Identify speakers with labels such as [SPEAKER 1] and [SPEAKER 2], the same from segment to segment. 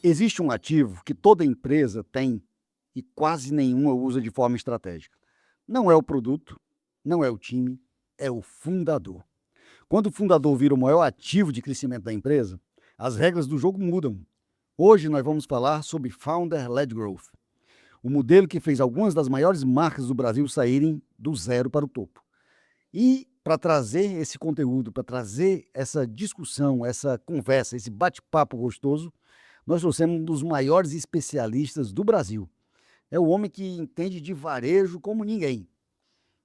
[SPEAKER 1] Existe um ativo que toda empresa tem e quase nenhuma usa de forma estratégica. Não é o produto, não é o time, é o fundador. Quando o fundador vira o maior ativo de crescimento da empresa, as regras do jogo mudam. Hoje nós vamos falar sobre Founder-Led Growth, o modelo que fez algumas das maiores marcas do Brasil saírem do zero para o topo. E para trazer esse conteúdo, para trazer essa discussão, essa conversa, esse bate-papo gostoso, nós trouxemos um dos maiores especialistas do Brasil. É o homem que entende de varejo como ninguém.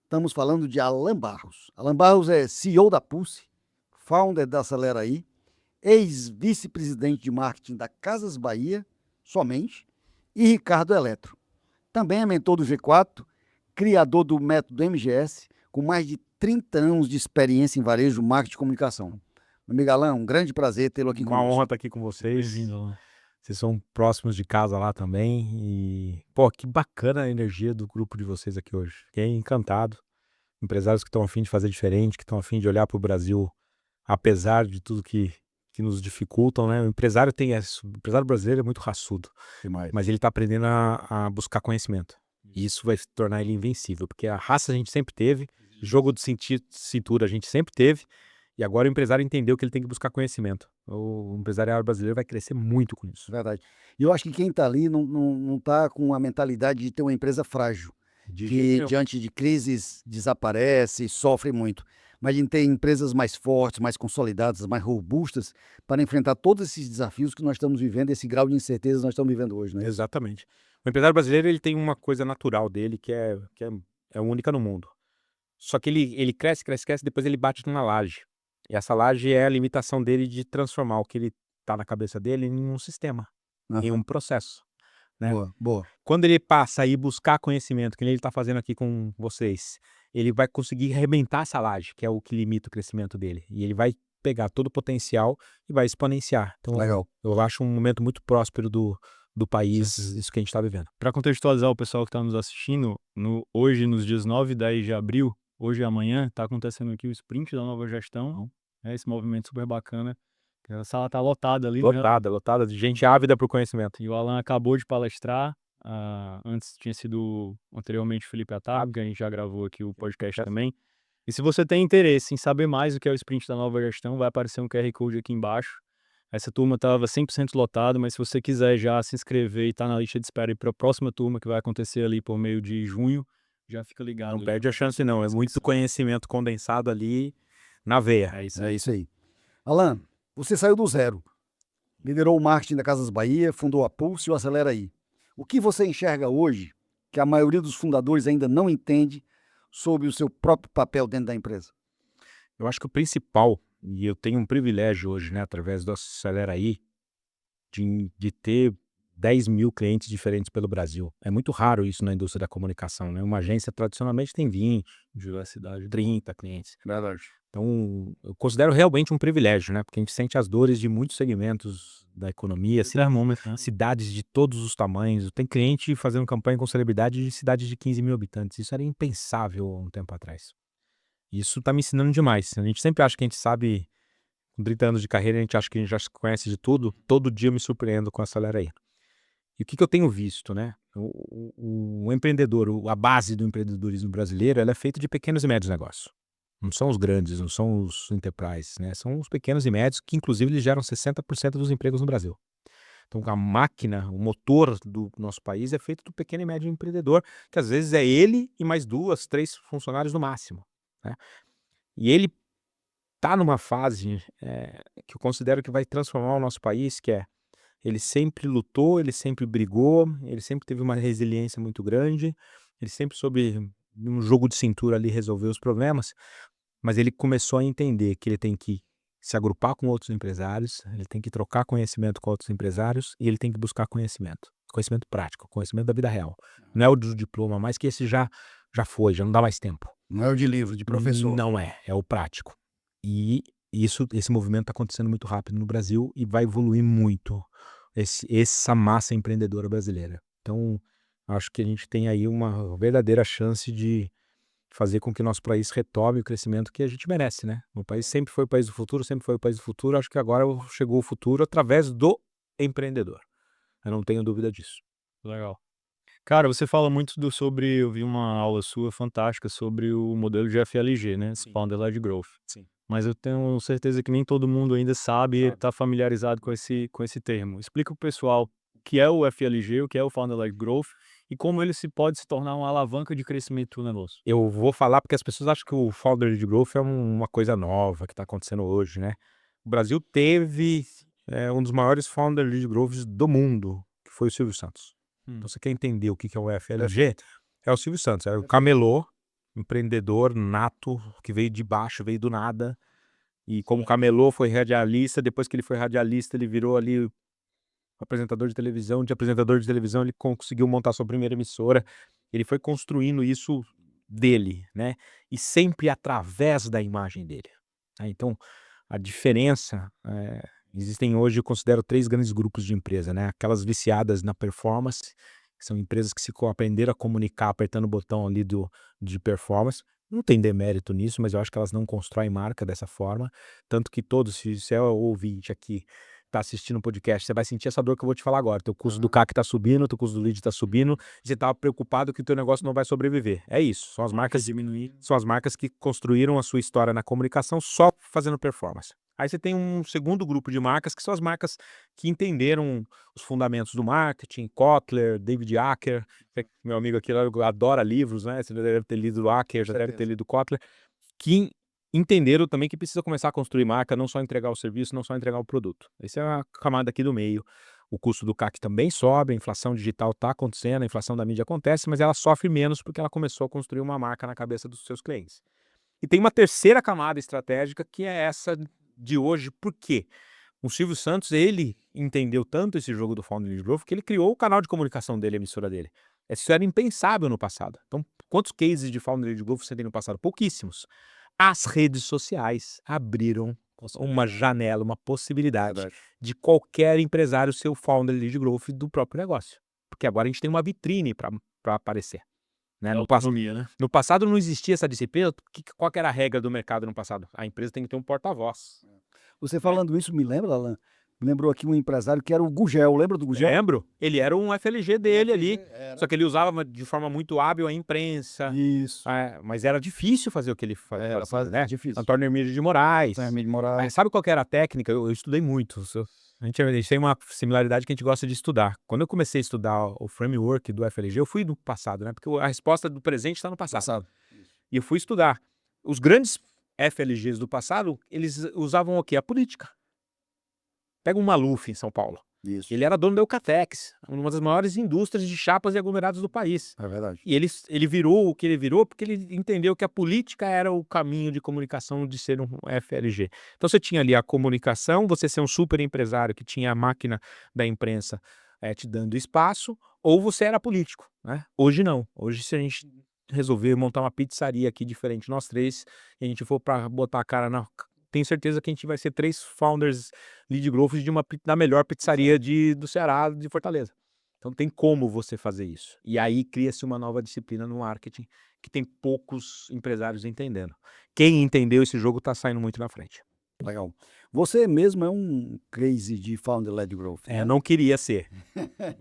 [SPEAKER 1] Estamos falando de Alan Barros. Alan Barros é CEO da Pulse, founder da Aceleraí, ex-vice-presidente de marketing da Casas Bahia, somente, e Ricardo Eletro. Também é mentor do G4, criador do método MGS, com mais de 30 anos de experiência em varejo, marketing e comunicação. Meu amigo Alan, um grande prazer tê-lo aqui
[SPEAKER 2] Uma
[SPEAKER 1] conosco.
[SPEAKER 2] honra estar aqui com vocês.
[SPEAKER 3] Bem-vindo, Alan.
[SPEAKER 2] Vocês são próximos de casa lá também. E, pô, que bacana a energia do grupo de vocês aqui hoje. Fiquei encantado. Empresários que estão a fim de fazer diferente, que estão a fim de olhar para o Brasil, apesar de tudo que nos dificultam, né? O empresário o empresário brasileiro é muito raçudo,
[SPEAKER 1] Demais.
[SPEAKER 2] mas ele está aprendendo a buscar conhecimento. E isso vai tornar ele invencível, porque a raça a gente sempre teve, jogo de cintura a gente sempre teve, e agora o empresário entendeu que ele tem que buscar conhecimento. O empresariado brasileiro vai crescer muito com isso.
[SPEAKER 1] Verdade. E eu acho que quem está ali não está com a mentalidade de ter uma empresa frágil, que diante de crises desaparece, sofre muito. Mas de ter empresas mais fortes, mais consolidadas, mais robustas, para enfrentar todos esses desafios que nós estamos vivendo, esse grau de incerteza que nós estamos vivendo hoje, né?
[SPEAKER 2] Exatamente. O empresário brasileiro ele tem uma coisa natural dele que é única no mundo. Só que ele cresce, depois ele bate numa laje. E essa laje é a limitação dele de transformar o que ele tá na cabeça dele em um sistema, em um processo, né?
[SPEAKER 1] Boa, boa.
[SPEAKER 2] Quando ele passa a ir buscar conhecimento, que nem ele está fazendo aqui com vocês, ele vai conseguir arrebentar essa laje, que é o que limita o crescimento dele. E ele vai pegar todo o potencial e vai exponenciar. Então,
[SPEAKER 1] Legal.
[SPEAKER 2] eu acho um momento muito próspero do país, isso que a gente está vivendo.
[SPEAKER 3] Para contextualizar o pessoal que está nos assistindo, hoje, nos dias 9 e 10 de abril, hoje e amanhã, está acontecendo aqui o sprint da nova gestão. Esse movimento super bacana. A sala está lotada ali.
[SPEAKER 2] Lotada de gente ávida por conhecimento.
[SPEAKER 3] E o Alan acabou de palestrar. Antes tinha sido anteriormente o Felipe Atabe, que a gente já gravou aqui o podcast também. E se você tem interesse em saber mais o que é o sprint da nova gestão, vai aparecer um QR Code aqui embaixo. Essa turma estava 100% lotada, mas se você quiser já se inscrever e estar na lista de espera para a próxima turma que vai acontecer ali por meio de junho, já fica ligado.
[SPEAKER 2] Não perde a chance não, é muito conhecimento condensado ali na veia.
[SPEAKER 1] É isso aí. Alan, você saiu do zero, liderou o marketing da Casas Bahia, fundou a Pulse e o Aceleraí. O que você enxerga hoje que a maioria dos fundadores ainda não entende sobre o seu próprio papel dentro da empresa?
[SPEAKER 2] Eu acho que o principal, e eu tenho um privilégio hoje, né, através do Aceleraí, de ter 10 mil clientes diferentes pelo Brasil. É muito raro isso na indústria da comunicação, né? Uma agência tradicionalmente tem 20,
[SPEAKER 3] Diversidade.
[SPEAKER 2] 30 clientes.
[SPEAKER 1] Verdade.
[SPEAKER 2] Então, eu considero realmente um privilégio, né? Porque a gente sente as dores de muitos segmentos da economia, cidades de todos os tamanhos. Tem cliente fazendo campanha com celebridade de cidades de 15 mil habitantes. Isso era impensável há um tempo atrás. Isso tá me ensinando demais. A gente sempre acha que a gente sabe, com 30 anos de carreira, a gente acha que a gente já conhece de tudo. Todo dia eu me surpreendo com a Aceleraí. E o que eu tenho visto, né? O empreendedor, a base do empreendedorismo brasileiro, ela é feita de pequenos e médios negócios. Não são os grandes, não são os enterprises, né? São os pequenos e médios que, inclusive, eles geram 60% dos empregos no Brasil. Então, a máquina, o motor do nosso país é feito do pequeno e médio empreendedor, que às vezes é ele e mais 2, 3 funcionários no máximo, né? E ele está numa fase que eu considero que vai transformar o nosso país, que é ele sempre lutou, ele sempre brigou, ele sempre teve uma resiliência muito grande, ele sempre soube, num jogo de cintura ali, resolver os problemas, mas ele começou a entender que ele tem que se agrupar com outros empresários, ele tem que trocar conhecimento com outros empresários e ele tem que buscar conhecimento prático, conhecimento da vida real. Não é o do diploma, mas que esse já foi, já não dá mais tempo.
[SPEAKER 1] Não é o de livro, de professor.
[SPEAKER 2] Não é o prático. E esse movimento está acontecendo muito rápido no Brasil e vai evoluir muito essa massa empreendedora brasileira. Então, acho que a gente tem aí uma verdadeira chance de fazer com que o nosso país retome o crescimento que a gente merece, né? O país sempre foi o país do futuro, acho que agora chegou o futuro através do empreendedor. Eu não tenho dúvida disso.
[SPEAKER 3] Legal. Cara, você fala muito sobre, eu vi uma aula sua fantástica sobre o modelo de FLG, né?
[SPEAKER 2] Sim.
[SPEAKER 3] Founder-led Growth.
[SPEAKER 2] Sim.
[SPEAKER 3] Mas eu tenho certeza que nem todo mundo ainda sabe e está familiarizado com esse termo. Explica pro pessoal o que é o FLG, o que é o Founder-led Growth e como ele pode se tornar uma alavanca de crescimento do negócio.
[SPEAKER 2] Eu vou falar porque as pessoas acham que o Founder de Growth é uma coisa nova que está acontecendo hoje, né? O Brasil teve um dos maiores Founder de Growth do mundo, que foi o Silvio Santos. Então, você quer entender o que é o FLG? É o Silvio Santos, é o camelô, empreendedor nato, que veio de baixo, veio do nada. E como camelô foi radialista, depois que ele foi radialista, ele virou ali apresentador de televisão. De apresentador de televisão, ele conseguiu montar sua primeira emissora. Ele foi construindo isso dele, né? E sempre através da imagem dele. Então, a diferença... existem hoje, eu considero 3 grandes grupos de empresa, né? Aquelas viciadas na performance, que são empresas que se aprenderam a comunicar apertando o botão ali de performance. Não tem demérito nisso, mas eu acho que elas não constroem marca dessa forma. Tanto que se você é ouvinte aqui, tá assistindo um podcast, você vai sentir essa dor que eu vou te falar agora. Teu custo do CAC tá subindo, teu custo do lead tá subindo, e você tá preocupado que o teu negócio não vai sobreviver. É isso, são as marcas que construíram a sua história na comunicação só fazendo performance. Aí você tem um segundo grupo de marcas, que são as marcas que entenderam os fundamentos do marketing, Kotler, David Acker, meu amigo aqui adora livros, né? Você deve ter lido Acker, já deve ter lido Kotler, que entenderam também que precisa começar a construir marca, não só entregar o serviço, não só entregar o produto. Essa é a camada aqui do meio. O custo do CAC também sobe, a inflação digital está acontecendo, a inflação da mídia acontece, mas ela sofre menos porque ela começou a construir uma marca na cabeça dos seus clientes. E tem uma terceira camada estratégica que é essa de hoje. Por quê? O Silvio Santos, ele entendeu tanto esse jogo do Founder Growth que ele criou o canal de comunicação dele, a emissora dele. Isso era impensável no passado. Então, quantos cases de Founder Growth você tem no passado? Pouquíssimos. As redes sociais abriram uma janela, uma possibilidade de qualquer empresário ser o Founder Lead Growth do próprio negócio. Porque agora a gente tem uma vitrine para aparecer. Né? No passado não existia essa disciplina. Qual que era a regra do mercado no passado? A empresa tem que ter um porta-voz.
[SPEAKER 1] Você falando isso me lembra, Alan? Me lembrou aqui um empresário que era o Gugel. Lembra do Gugel?
[SPEAKER 2] Lembro. Ele era um FLG dele ali. Só que ele usava de forma muito hábil a imprensa.
[SPEAKER 1] Isso.
[SPEAKER 2] Mas era difícil fazer o que ele fazia, né?
[SPEAKER 1] Difícil.
[SPEAKER 2] Antônio Hermílio de Moraes. Sabe qual que era a técnica? Eu estudei muito. A gente tem uma similaridade que a gente gosta de estudar. Quando eu comecei a estudar o framework do FLG, eu fui do passado, né? Porque a resposta do presente está no passado. E eu fui estudar. Os grandes FLGs do passado, eles usavam o quê? A política. Pega um Maluf em São Paulo.
[SPEAKER 1] Isso.
[SPEAKER 2] Ele era dono da Eucatex, uma das maiores indústrias de chapas e aglomerados do país.
[SPEAKER 1] É verdade.
[SPEAKER 2] E ele virou o que ele virou porque ele entendeu que a política era o caminho de comunicação de ser um FLG. Então você tinha ali a comunicação, você ser um super empresário que tinha a máquina da imprensa te dando espaço, ou você era político, né? Hoje não. Hoje, se a gente resolver montar uma pizzaria aqui diferente, nós 3, e a gente for para botar a cara na... Tenho certeza que a gente vai ser 3 founders lead growth da melhor pizzaria do Ceará, de Fortaleza. Então tem como você fazer isso. E aí cria-se uma nova disciplina no marketing que tem poucos empresários entendendo. Quem entendeu esse jogo está saindo muito na frente.
[SPEAKER 1] Legal. Você mesmo é um case de Founder-led Growth.
[SPEAKER 2] Eu não queria ser,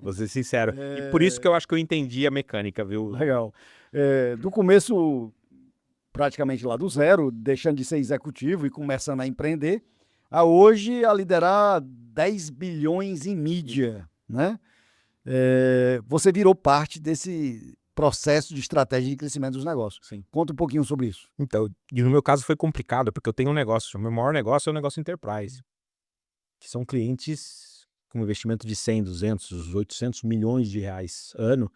[SPEAKER 2] vou ser sincero. E por isso que eu acho que eu entendi a mecânica, viu?
[SPEAKER 1] Legal. Do começo, praticamente lá do zero, deixando de ser executivo e começando a empreender, a hoje a liderar 10 bilhões em mídia, né? Você virou parte desse processo de estratégia de crescimento dos negócios.
[SPEAKER 2] Sim.
[SPEAKER 1] Conta um pouquinho sobre isso.
[SPEAKER 2] Então, e no meu caso foi complicado, porque eu tenho um negócio, o meu maior negócio é o negócio enterprise, que são clientes com investimento de 100, 200, 800 milhões de reais ano,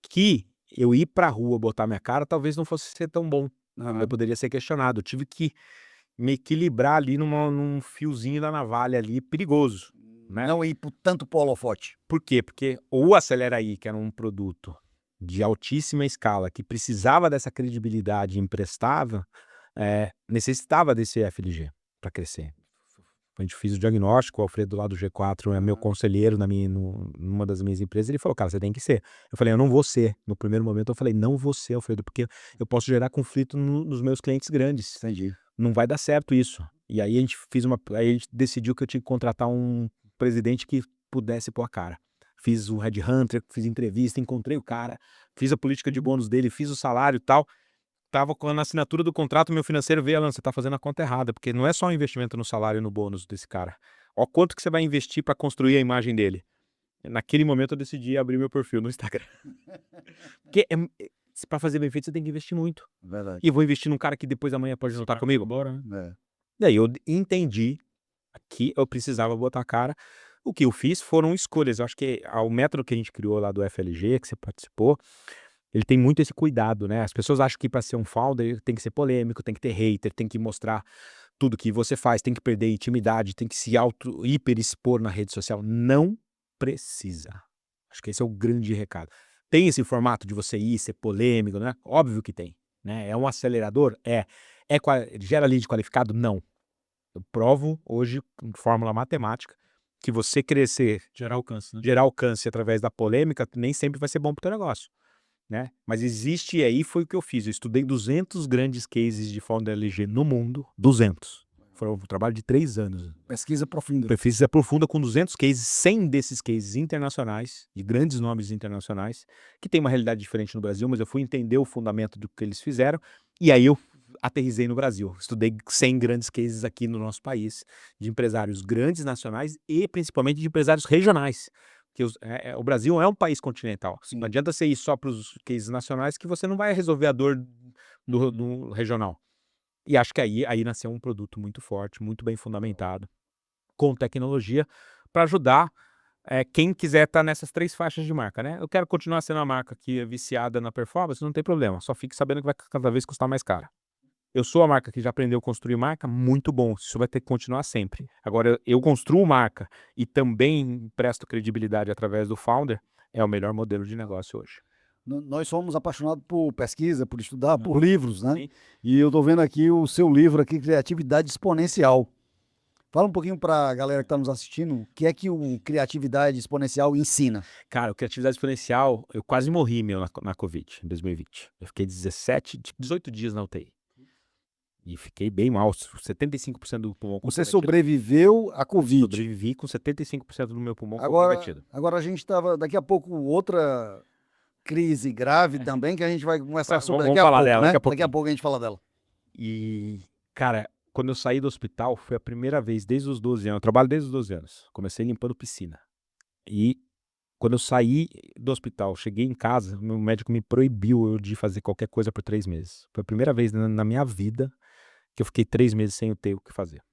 [SPEAKER 2] que eu ir pra rua botar minha cara talvez não fosse ser tão bom. Eu poderia ser questionado. Eu tive que me equilibrar ali num fiozinho da navalha ali, perigoso. Né?
[SPEAKER 1] Não ir tanto pro holofote.
[SPEAKER 2] Por quê? Porque o Acelera-I, que era um produto de altíssima escala, que precisava dessa credibilidade emprestável, necessitava desse FLG para crescer. A gente fez o diagnóstico, o Alfredo lá do G4 é meu conselheiro numa das minhas empresas, ele falou, cara, você tem que ser. Eu falei, eu não vou ser. No primeiro momento eu falei, não vou ser, Alfredo, porque eu posso gerar conflito nos meus clientes grandes.
[SPEAKER 1] Entendi.
[SPEAKER 2] Não vai dar certo isso. E aí a gente decidiu que eu tinha que contratar um presidente que pudesse pôr a cara. fiz o headhunter, fiz entrevista, encontrei o cara, fiz a política de bônus dele, fiz o salário e tal. Tava com a assinatura do contrato, meu financeiro veio, Alan, você tá fazendo a conta errada, porque não é só um investimento no salário e no bônus desse cara. Ó, quanto que você vai investir para construir a imagem dele? Naquele momento eu decidi abrir meu perfil no Instagram. Porque para fazer bem feito você tem que investir muito.
[SPEAKER 1] Verdade.
[SPEAKER 2] E eu vou investir num cara que depois da manhã pode juntar comigo?
[SPEAKER 3] Bora, né?
[SPEAKER 1] É.
[SPEAKER 2] Daí eu entendi que eu precisava botar a cara. O que eu fiz foram escolhas. Eu acho que o método que a gente criou lá do FLG, que você participou, ele tem muito esse cuidado, né? As pessoas acham que para ser um founder tem que ser polêmico, tem que ter hater, tem que mostrar tudo que você faz, tem que perder intimidade, tem que se hiper expor na rede social. Não precisa. Acho que esse é o grande recado. Tem esse formato de você ir, ser polêmico, né? Óbvio que tem, né? É um acelerador? Gera lead qualificado? Não. Eu provo hoje, com fórmula matemática, que você crescer,
[SPEAKER 3] Gerar alcance, né?
[SPEAKER 2] gerar alcance através da polêmica, nem sempre vai ser bom pro teu negócio, né? Mas existe, e aí foi o que eu fiz. Eu estudei 200 grandes cases de founder LG no mundo. 200. Foi um trabalho de 3 anos.
[SPEAKER 1] Pesquisa profunda.
[SPEAKER 2] Pesquisa profunda com 200 cases, 100 desses cases internacionais, de grandes nomes internacionais, que tem uma realidade diferente no Brasil, mas eu fui entender o fundamento do que eles fizeram, e aí eu aterrisei no Brasil. Estudei 100 grandes cases aqui no nosso país, de empresários grandes nacionais e principalmente de empresários regionais. Que o Brasil é um país continental.
[SPEAKER 1] Sim.
[SPEAKER 2] Não adianta você ir só para os cases nacionais que você não vai resolver a dor do regional. E acho que aí nasceu um produto muito forte, muito bem fundamentado, com tecnologia, para ajudar quem quiser estar nessas 3 faixas de marca, né? Eu quero continuar sendo uma marca que é viciada na performance, não tem problema, só fique sabendo que vai cada vez custar mais cara. Eu sou a marca que já aprendeu a construir marca, muito bom, isso vai ter que continuar sempre. Agora, eu construo marca e também presto credibilidade através do founder, é o melhor modelo de negócio hoje.
[SPEAKER 1] Nós somos apaixonados por pesquisa, por estudar, por livros, né?
[SPEAKER 2] Sim.
[SPEAKER 1] E eu tô vendo aqui o seu livro aqui, Criatividade Exponencial. Fala um pouquinho para a galera que está nos assistindo, o que é que o Criatividade Exponencial ensina?
[SPEAKER 2] Cara, o Criatividade Exponencial, eu quase morri, na Covid, em 2020. Eu fiquei 18 dias na UTI. E fiquei bem mal, 75% do pulmão
[SPEAKER 1] Você
[SPEAKER 2] comprometido.
[SPEAKER 1] sobreviveu à Covid.
[SPEAKER 2] Sobrevivi com 75% do meu pulmão
[SPEAKER 1] Agora
[SPEAKER 2] comprometido.
[SPEAKER 1] a gente estava, daqui a pouco, outra crise grave também, que a gente vai conversar sobre
[SPEAKER 2] Vamos
[SPEAKER 1] daqui a
[SPEAKER 2] falar
[SPEAKER 1] pouco,
[SPEAKER 2] dela,
[SPEAKER 1] né?
[SPEAKER 2] daqui a
[SPEAKER 1] Daqui a pouco a gente fala dela.
[SPEAKER 2] E, cara, quando eu saí do hospital, foi a primeira vez desde os 12 anos. Eu trabalho desde os 12 anos. Comecei limpando piscina. E quando eu saí do hospital, cheguei em casa, meu médico me proibiu de fazer qualquer coisa por 3 meses. Foi a primeira vez na minha vida que eu fiquei 3 meses sem ter o que fazer.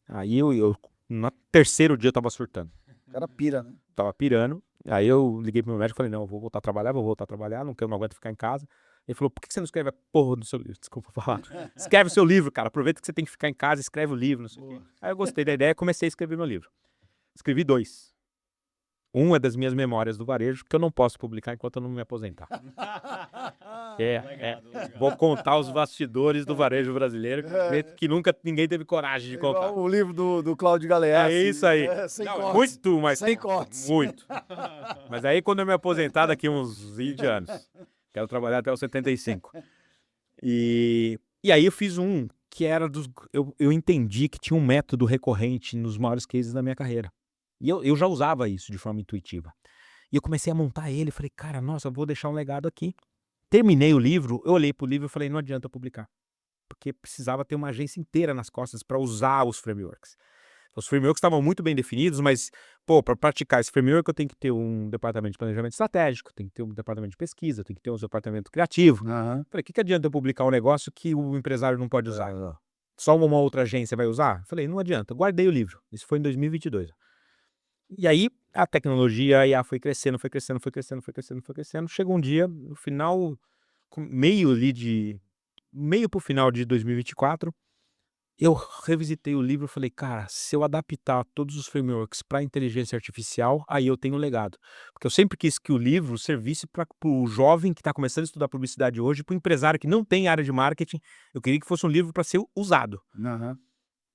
[SPEAKER 2] Aí eu no terceiro dia eu tava surtando.
[SPEAKER 1] O cara pira, né?
[SPEAKER 2] Tava pirando. Aí eu liguei pro meu médico e falei, não, eu vou voltar a trabalhar, não aguento ficar em casa. Ele falou, por que você não escreve a porra do seu livro? Desculpa falar. Escreve o seu livro, cara. Aproveita que você tem que ficar em casa, escreve o livro, não sei o quê. Aí eu gostei da ideia e comecei a escrever meu livro. Escrevi 2. Um é das minhas memórias do varejo, que eu não posso publicar enquanto eu não me aposentar. Vou contar os bastidores do varejo brasileiro, que nunca ninguém teve coragem de contar.
[SPEAKER 1] Igual o livro do Cláudio Galeazzi.
[SPEAKER 2] É isso aí.
[SPEAKER 1] Sem
[SPEAKER 2] Não,
[SPEAKER 1] cortes.
[SPEAKER 2] muito, mas
[SPEAKER 1] Sem cortes.
[SPEAKER 2] muito. Mas aí quando eu me aposentar daqui uns 20 anos, quero trabalhar até os 75. E aí eu fiz um que era eu entendi que tinha um método recorrente nos maiores cases da minha carreira. E eu já usava isso de forma intuitiva. E eu comecei a montar ele, falei, cara, nossa, eu vou deixar um legado aqui. Terminei o livro, eu olhei pro livro e falei, não adianta eu publicar. Porque precisava ter uma agência inteira nas costas para usar os frameworks. Os frameworks estavam muito bem definidos, mas, para praticar esse framework eu tenho que ter um departamento de planejamento estratégico, tem que ter um departamento de pesquisa, tem que ter um departamento criativo.
[SPEAKER 1] Aham.
[SPEAKER 2] Falei, o que adianta eu publicar um negócio que o empresário não pode usar? Só uma outra agência vai usar? Falei, não adianta. Guardei o livro. Isso foi em 2022. E aí a tecnologia, a IA foi crescendo. Chegou um dia, no final, meio pro final de 2024, eu revisitei o livro e falei, cara, se eu adaptar todos os frameworks para inteligência artificial, aí eu tenho um legado. Porque eu sempre quis que o livro servisse para o jovem que está começando a estudar publicidade hoje, para o empresário que não tem área de marketing, eu queria que fosse um livro para ser usado.
[SPEAKER 1] Aham.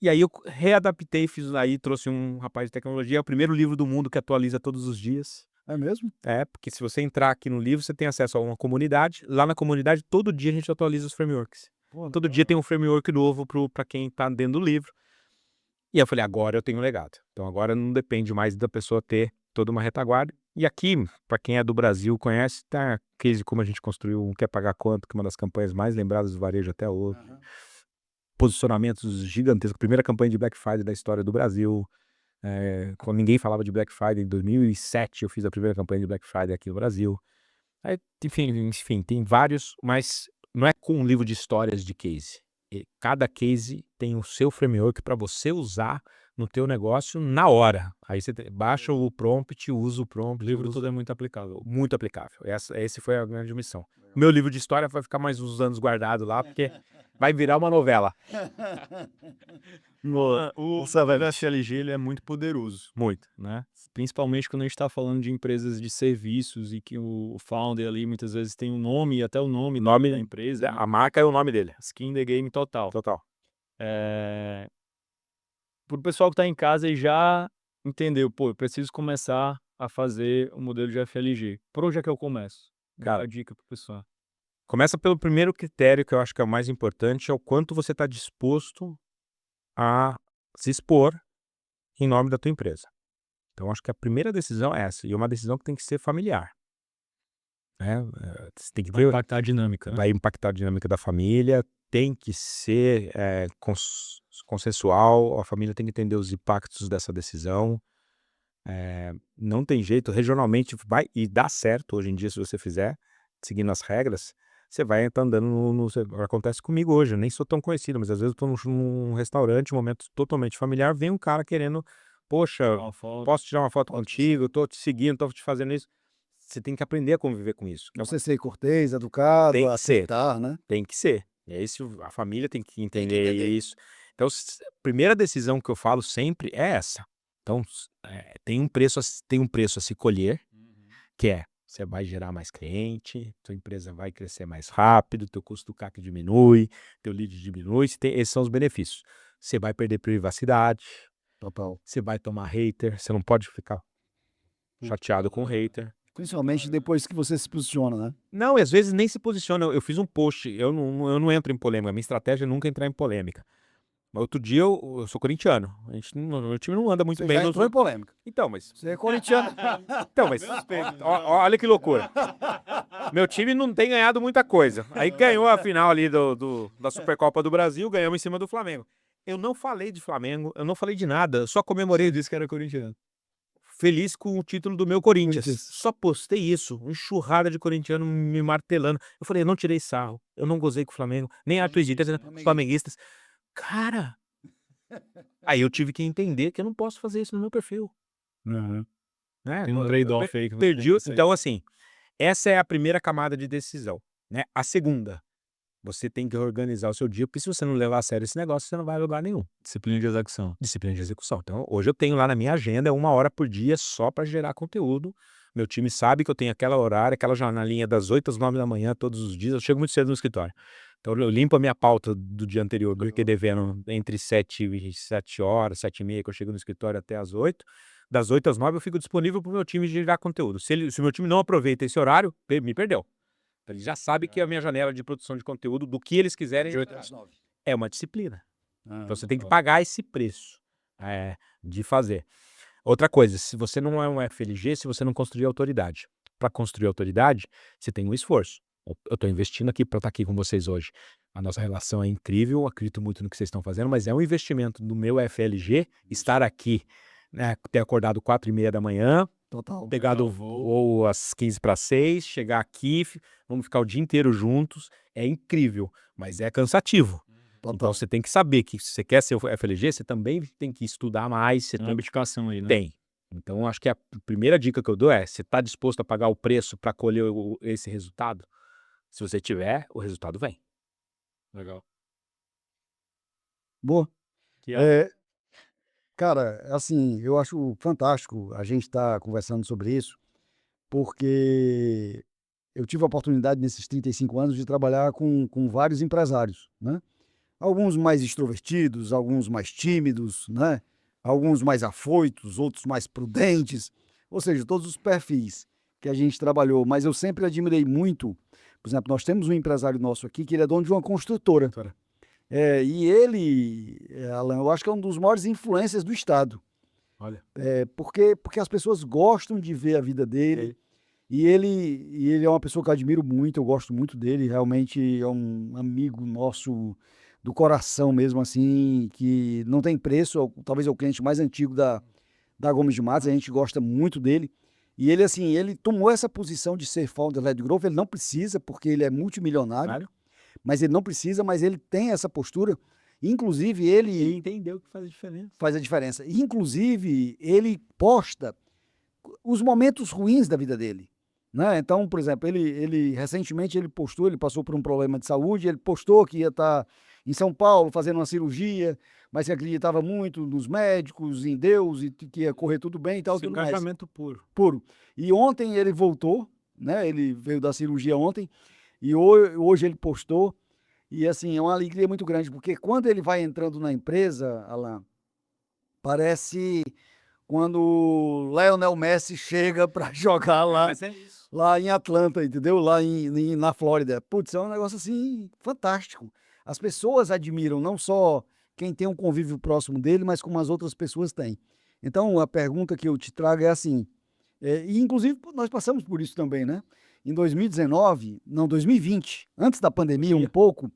[SPEAKER 2] E aí eu readaptei, trouxe um rapaz de tecnologia, é o primeiro livro do mundo que atualiza todos os dias.
[SPEAKER 1] É mesmo?
[SPEAKER 2] Porque se você entrar aqui no livro, você tem acesso a uma comunidade. Lá na comunidade, todo dia a gente atualiza os frameworks.
[SPEAKER 1] Pô,
[SPEAKER 2] Todo dia tem um framework novo para quem tá dentro do livro. E eu falei, agora eu tenho um legado. Então agora não depende mais da pessoa ter toda uma retaguarda. E aqui, para quem é do Brasil, conhece, tá a case como a gente construiu um Quer Pagar Quanto, que é uma das campanhas mais lembradas do varejo até hoje. Posicionamentos gigantescos, primeira campanha de Black Friday da história do Brasil. Quando ninguém falava de Black Friday, em 2007 eu fiz a primeira campanha de Black Friday aqui no Brasil. Aí, enfim, tem vários, mas não é com um livro de histórias de case. Cada case tem o seu framework para você usar no teu negócio na hora. Aí você baixa o prompt, usa o prompt.
[SPEAKER 3] O livro todo é muito aplicável.
[SPEAKER 2] Muito aplicável. Esse foi a grande missão. Meu livro de história vai ficar mais uns anos guardado lá, porque vai virar uma novela.
[SPEAKER 3] O FLG ele é muito poderoso,
[SPEAKER 2] Muito.
[SPEAKER 3] né? Principalmente quando a gente está falando de empresas de serviços e que o founder ali muitas vezes tem um nome e até o nome
[SPEAKER 2] Nome
[SPEAKER 3] da empresa, né?
[SPEAKER 2] A marca é o nome dele.
[SPEAKER 3] Skin the game total.
[SPEAKER 2] Total.
[SPEAKER 3] Pro pessoal que está em casa e já entendeu, pô, eu preciso começar a fazer o modelo de FLG. Por onde é que eu começo?
[SPEAKER 2] Cara,
[SPEAKER 3] Dá a dica pro pessoal.
[SPEAKER 2] Começa pelo primeiro critério, que eu acho que é o mais importante, é o quanto você está disposto a se expor em nome da tua empresa. Então, acho que a primeira decisão é essa, e é uma decisão que tem que ser familiar. Né? Você tem que
[SPEAKER 3] Vai impactar a dinâmica, né?
[SPEAKER 2] vai impactar a dinâmica da família, tem que ser consensual, a família tem que entender os impactos dessa decisão. Não tem jeito, regionalmente vai e dá certo hoje em dia se você fizer, seguindo as regras, você vai estar andando acontece comigo hoje, eu nem sou tão conhecido, mas às vezes eu estou num restaurante, um momento totalmente familiar, vem um cara querendo, poxa, posso tirar uma foto contigo, eu tô te seguindo, tô te fazendo isso. Você tem que aprender a conviver com isso.
[SPEAKER 1] Você ser cortês, educado,
[SPEAKER 2] Tem que ser.
[SPEAKER 1] aceitar, né?
[SPEAKER 2] Tem que ser. A família tem que entender isso. Então, a primeira decisão que eu falo sempre é essa. Então, tem um preço a se colher, que é, você vai gerar mais cliente, tua empresa vai crescer mais rápido, teu custo do CAC diminui, teu lead diminui, esses são os benefícios. Você vai perder privacidade,
[SPEAKER 1] Total.
[SPEAKER 2] você vai tomar hater, você não pode ficar chateado com hater.
[SPEAKER 1] Principalmente depois que você se posiciona, né?
[SPEAKER 2] Não, e às vezes nem se posiciona. Eu fiz um post, eu não entro em polêmica, minha estratégia é nunca entrar em polêmica. Mas outro dia eu sou corintiano, meu time não anda muito bem.
[SPEAKER 1] Já entrou em polêmica.
[SPEAKER 2] Então, mas...
[SPEAKER 1] Você é corintiano.
[SPEAKER 2] Então, mas... olha que loucura. Meu time não tem ganhado muita coisa. Aí ganhou a final ali da Supercopa do Brasil, ganhamos em cima do Flamengo. Eu não falei de Flamengo, eu não falei de nada, eu só comemorei,
[SPEAKER 3] Disse que era corintiano.
[SPEAKER 2] feliz com o título do meu Corinthians. Só postei isso, enxurrada de corintiano me martelando. Eu falei, eu não tirei sarro, eu não gozei com o Flamengo, nem a Twitter, os flamenguistas. Cara, aí eu tive que entender que eu não posso fazer isso no meu perfil. Né?
[SPEAKER 3] Tem um trade-off aí que você
[SPEAKER 2] Perdi.
[SPEAKER 3] tem que sair.
[SPEAKER 2] Então, assim, essa é a primeira camada de decisão. Né? A segunda, você tem que organizar o seu dia, porque se você não levar a sério esse negócio, você não vai a lugar nenhum.
[SPEAKER 3] Disciplina de execução.
[SPEAKER 2] Disciplina de execução. Então, hoje eu tenho lá na minha agenda 1 hora por dia só para gerar conteúdo. Meu time sabe que eu tenho aquela horário, aquela janelinha das 8 às 9 da manhã todos os dias. Eu chego muito cedo no escritório. Então, eu limpo a minha pauta do dia anterior, eu fiquei devendo entre 7 horas, 7h30, que eu chego no escritório até às 8. Das 8 às 9 eu fico disponível para o meu time gerar conteúdo. Se o meu time não aproveita esse horário, me perdeu. Então, ele já sabe que a minha janela de produção de conteúdo, do que eles quiserem,
[SPEAKER 1] De 8 às 9.
[SPEAKER 2] é uma disciplina. Então você tem que pagar esse preço de fazer. Outra coisa, se você não é um FLG, se você não construir autoridade. Para construir autoridade, você tem um esforço. Eu estou investindo aqui para estar aqui com vocês hoje. A nossa relação é incrível, acredito muito no que vocês estão fazendo, mas é um investimento do meu FLG estar aqui, né, ter acordado 4h30 da manhã,
[SPEAKER 1] Total.
[SPEAKER 2] pegado o voo às 5h para 6, chegar aqui, vamos ficar o dia inteiro juntos. É incrível, mas é cansativo.
[SPEAKER 1] Total.
[SPEAKER 2] Então você tem que saber que se você quer ser o FLG, você também tem que estudar mais. Você
[SPEAKER 3] Tem uma abdicação aí, né?
[SPEAKER 2] tem. Então acho que a primeira dica que eu dou é: você está disposto a pagar o preço para colher esse resultado? Se você tiver, o resultado vem.
[SPEAKER 3] Legal.
[SPEAKER 1] Boa.
[SPEAKER 3] Que
[SPEAKER 1] Cara, assim, eu acho fantástico a gente estar conversando sobre isso, porque eu tive a oportunidade nesses 35 anos de trabalhar com vários empresários, né? Alguns mais extrovertidos, alguns mais tímidos, né? Alguns mais afoitos, outros mais prudentes, ou seja, todos os perfis que a gente trabalhou, mas eu sempre admirei muito. Por exemplo, nós temos um empresário nosso aqui que ele é dono de uma construtora. E ele, Alan, eu acho que é um dos maiores influencers do estado.
[SPEAKER 2] Olha.
[SPEAKER 1] Porque as pessoas gostam de ver a vida dele. E ele é uma pessoa que eu admiro muito, eu gosto muito dele, realmente é um amigo nosso do coração mesmo, assim, que não tem preço, talvez é o cliente mais antigo da Gomes de Matos, a gente gosta muito dele. E ele, assim, ele tomou essa posição de ser founder-led growth, ele não precisa, porque ele é multimilionário, mas ele não precisa, mas ele tem essa postura. Inclusive, ele
[SPEAKER 2] entendeu que faz a diferença.
[SPEAKER 1] faz a diferença. E, inclusive, ele posta os momentos ruins da vida dele. Né? Então, por exemplo, ele recentemente ele postou, ele passou por um problema de saúde, ele postou que ia estar em São Paulo fazendo uma cirurgia, mas que acreditava muito nos médicos, em Deus, e que ia correr tudo bem e tal, tudo mais.
[SPEAKER 2] Engajamento puro.
[SPEAKER 1] Puro. E ontem ele voltou, né? Ele veio da cirurgia ontem, e hoje ele postou, e assim, é uma alegria muito grande, porque quando ele vai entrando na empresa, Alan, parece quando o Lionel Messi chega para jogar lá,
[SPEAKER 2] Mas é isso.
[SPEAKER 1] lá em Atlanta, entendeu? Lá na Flórida. Putz, é um negócio assim fantástico. As pessoas admiram não só quem tem um convívio próximo dele, mas como as outras pessoas têm. Então, a pergunta que eu te trago é assim, e inclusive nós passamos por isso também, né? Em 2019, não, 2020, antes da pandemia um pouco,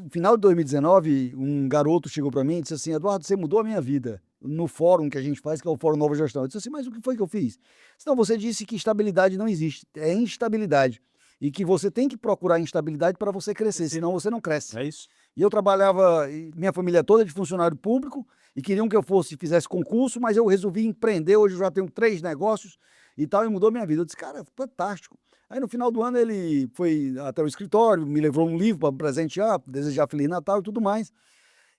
[SPEAKER 1] final de 2019, um garoto chegou para mim e disse assim: Eduardo, você mudou a minha vida no fórum que a gente faz, que é o Fórum Nova Gestão. Eu disse assim: mas o que foi que eu fiz? Então, você disse que estabilidade não existe, é instabilidade. E que você tem que procurar instabilidade para você crescer, senão você não cresce.
[SPEAKER 2] É isso.
[SPEAKER 1] E eu trabalhava, minha família toda de funcionário público, e queriam que eu fizesse concurso, mas eu resolvi empreender. Hoje eu já tenho 3 negócios e tal, e mudou minha vida. Eu disse: cara, fantástico. Aí no final do ano ele foi até o escritório, me levou um livro para presentear, desejar Feliz Natal e tudo mais.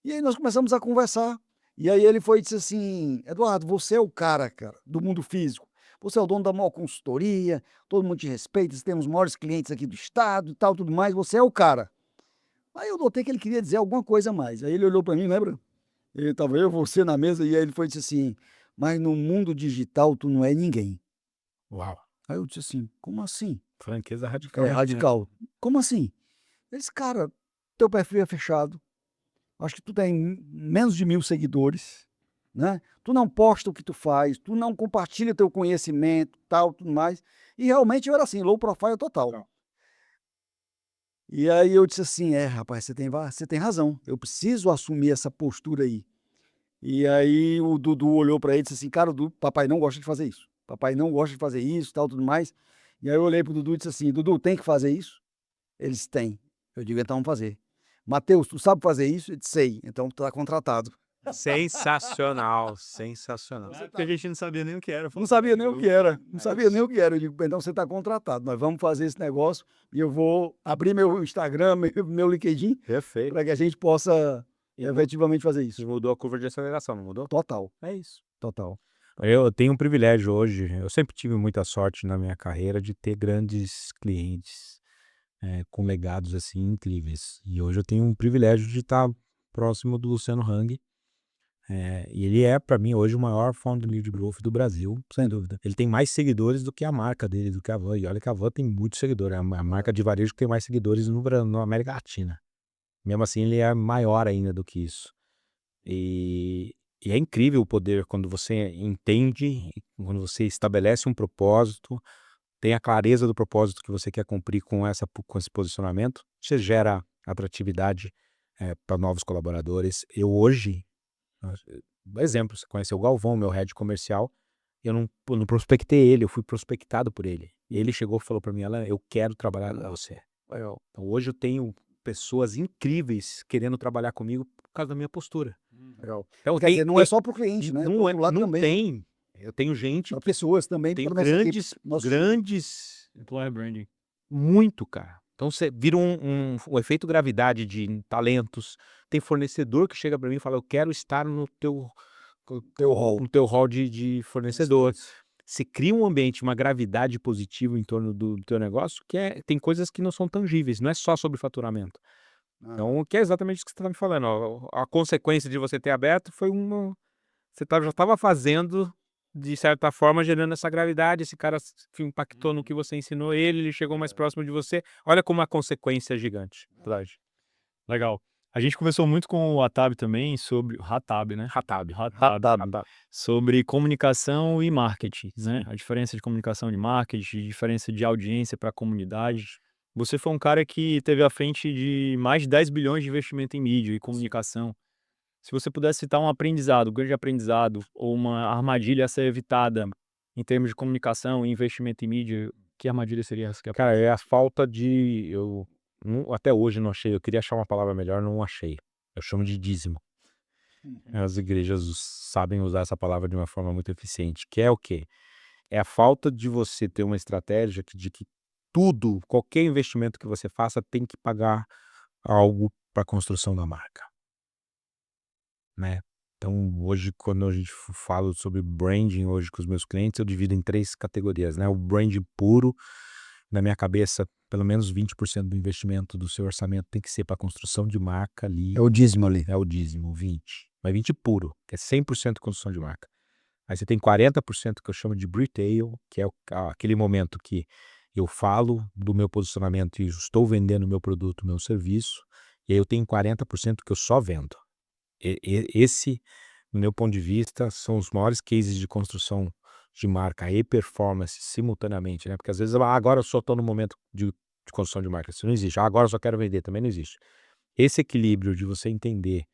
[SPEAKER 1] E aí nós começamos a conversar. E aí ele foi e disse assim: Eduardo, você é o cara, do mundo físico. Você é o dono da maior consultoria, todo mundo te respeita, você tem os maiores clientes aqui do estado e tal, tudo mais, você é o cara. Aí eu notei que ele queria dizer alguma coisa a mais. Aí ele olhou para mim, lembra? Ele tava você na mesa, e aí ele foi e disse assim: mas no mundo digital tu não é ninguém.
[SPEAKER 2] Uau.
[SPEAKER 1] Aí eu disse assim: como assim?
[SPEAKER 2] Franqueza radical.
[SPEAKER 1] É radical. Como assim? Ele disse: cara, teu perfil é fechado. Acho que tu tem menos de 1.000 seguidores, né? Tu não posta o que tu faz, tu não compartilha teu conhecimento, tal, tudo mais. E realmente eu era assim, low profile total.
[SPEAKER 2] Não.
[SPEAKER 1] E aí eu disse assim: rapaz, você tem razão. Eu preciso assumir essa postura aí. E aí o Dudu olhou para ele e disse assim: cara, papai não gosta de fazer isso. Papai não gosta de fazer isso, tal, tudo mais. E aí eu olhei pro Dudu e disse assim: Dudu, tem que fazer isso? Eles têm. Eu digo: então vamos fazer. Mateus, tu sabe fazer isso? Eu disse: sei. Então tu tá contratado.
[SPEAKER 2] Sensacional, sensacional.
[SPEAKER 3] Porque a gente não sabia nem o que era.
[SPEAKER 1] Não sabia nem o que era. Não sabia nem o que era. Eu digo: então você está contratado. Nós vamos fazer esse negócio e eu vou abrir meu Instagram, meu LinkedIn,
[SPEAKER 2] Perfeito.
[SPEAKER 1] para que a gente possa efetivamente fazer isso.
[SPEAKER 2] Mudou a curva de aceleração, não mudou?
[SPEAKER 1] Total.
[SPEAKER 2] É isso.
[SPEAKER 1] Total.
[SPEAKER 2] Eu tenho um privilégio hoje, eu sempre tive muita sorte na minha carreira de ter grandes clientes com legados assim incríveis. E hoje eu tenho um privilégio de estar próximo do Luciano Hang. E ele é, para mim, hoje o maior founder lead growth do Brasil, sem dúvida. Ele tem mais seguidores do que a marca dele, do que a Van. E olha que a Van tem muitos seguidores, é a marca de varejo que tem mais seguidores na América Latina. Mesmo assim, ele é maior ainda do que isso. E é incrível o poder quando você entende, quando você estabelece um propósito, tem a clareza do propósito que você quer cumprir com esse posicionamento, você gera atratividade para novos colaboradores. Eu hoje, exemplo, você conheceu o Galvão, meu head comercial, eu não prospectei ele, eu fui prospectado por ele. E ele chegou e falou para mim: Alan, eu quero trabalhar com você. Então hoje eu tenho pessoas incríveis querendo trabalhar comigo por causa da minha postura.
[SPEAKER 1] Legal.
[SPEAKER 2] Então,
[SPEAKER 1] Quer dizer, não é só para o cliente, né?
[SPEAKER 2] Não,
[SPEAKER 1] Do lado
[SPEAKER 2] não
[SPEAKER 1] também.
[SPEAKER 2] tem. Eu tenho gente,
[SPEAKER 1] Para pessoas também.
[SPEAKER 2] tenho
[SPEAKER 1] pra nossa equipe,
[SPEAKER 2] grandes,
[SPEAKER 3] Employer branding.
[SPEAKER 2] muito, cara. Então você vira um efeito gravidade de talentos. Tem fornecedor que chega para mim e fala: eu quero estar no teu hall de fornecedor. Você cria um ambiente, uma gravidade positiva em torno do teu negócio, que tem coisas que não são tangíveis, não é só sobre faturamento. Então, que é exatamente isso que você está me falando. Ó, a consequência de você ter aberto foi você já estava fazendo, de certa forma, gerando essa gravidade. Esse cara impactou no que você ensinou ele chegou mais próximo de você. Olha como a consequência é gigante.
[SPEAKER 3] Legal. A gente conversou muito com o Atab também sobre o Hatab, né?
[SPEAKER 2] Hatab.
[SPEAKER 1] Hatab.
[SPEAKER 3] Sobre comunicação e marketing, né? A diferença de comunicação e marketing, a diferença de audiência para a comunidade. Você foi um cara que teve à frente de mais de 10 bilhões de investimento em mídia e comunicação. Se você pudesse citar um aprendizado, um grande aprendizado, ou uma armadilha a ser evitada em termos de comunicação e investimento em mídia, que armadilha seria essa?
[SPEAKER 2] Cara, é a falta de. Até hoje não achei. Eu queria achar uma palavra melhor, não achei. Eu chamo de dízimo. As igrejas sabem usar essa palavra de uma forma muito eficiente. Que é o quê? É a falta de você ter uma estratégia de que tudo, qualquer investimento que você faça, tem que pagar algo para a construção da marca, né? Então, hoje, quando a gente fala sobre branding hoje com os meus clientes, eu divido em 3 categorias, né? O branding puro, na minha cabeça, pelo menos 20% do investimento do seu orçamento tem que ser para construção de marca ali.
[SPEAKER 1] É o dízimo ali.
[SPEAKER 2] É o dízimo, 20. Mas 20 puro, que é 100% construção de marca. Aí você tem 40% que eu chamo de retail, que é aquele momento que eu falo do meu posicionamento e estou vendendo meu produto, meu serviço. E aí eu tenho 40% que eu só vendo. Esse, no meu ponto de vista, são os maiores cases de construção de marca e performance simultaneamente, né? Porque às vezes, agora eu só estou no momento de construção de marca. Isso não existe. Agora eu só quero vender, também não existe. Esse equilíbrio de você entender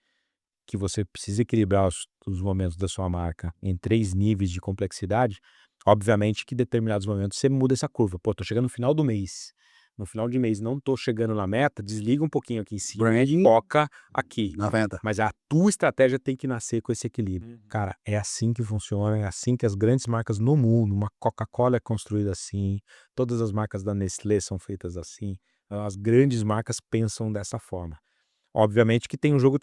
[SPEAKER 2] que você precisa equilibrar os momentos da sua marca em 3 níveis de complexidade, obviamente que em determinados momentos você muda essa curva. Pô, tô chegando no final do mês. No final de mês não tô chegando na meta, desliga um pouquinho aqui em cima,
[SPEAKER 1] Branding
[SPEAKER 2] foca aqui.
[SPEAKER 1] na venda.
[SPEAKER 2] Mas a tua estratégia tem que nascer com esse equilíbrio. Cara, é assim que funciona, é assim que as grandes marcas no mundo, uma Coca-Cola é construída assim, todas as marcas da Nestlé são feitas assim, as grandes marcas pensam dessa forma. Obviamente que tem um jogo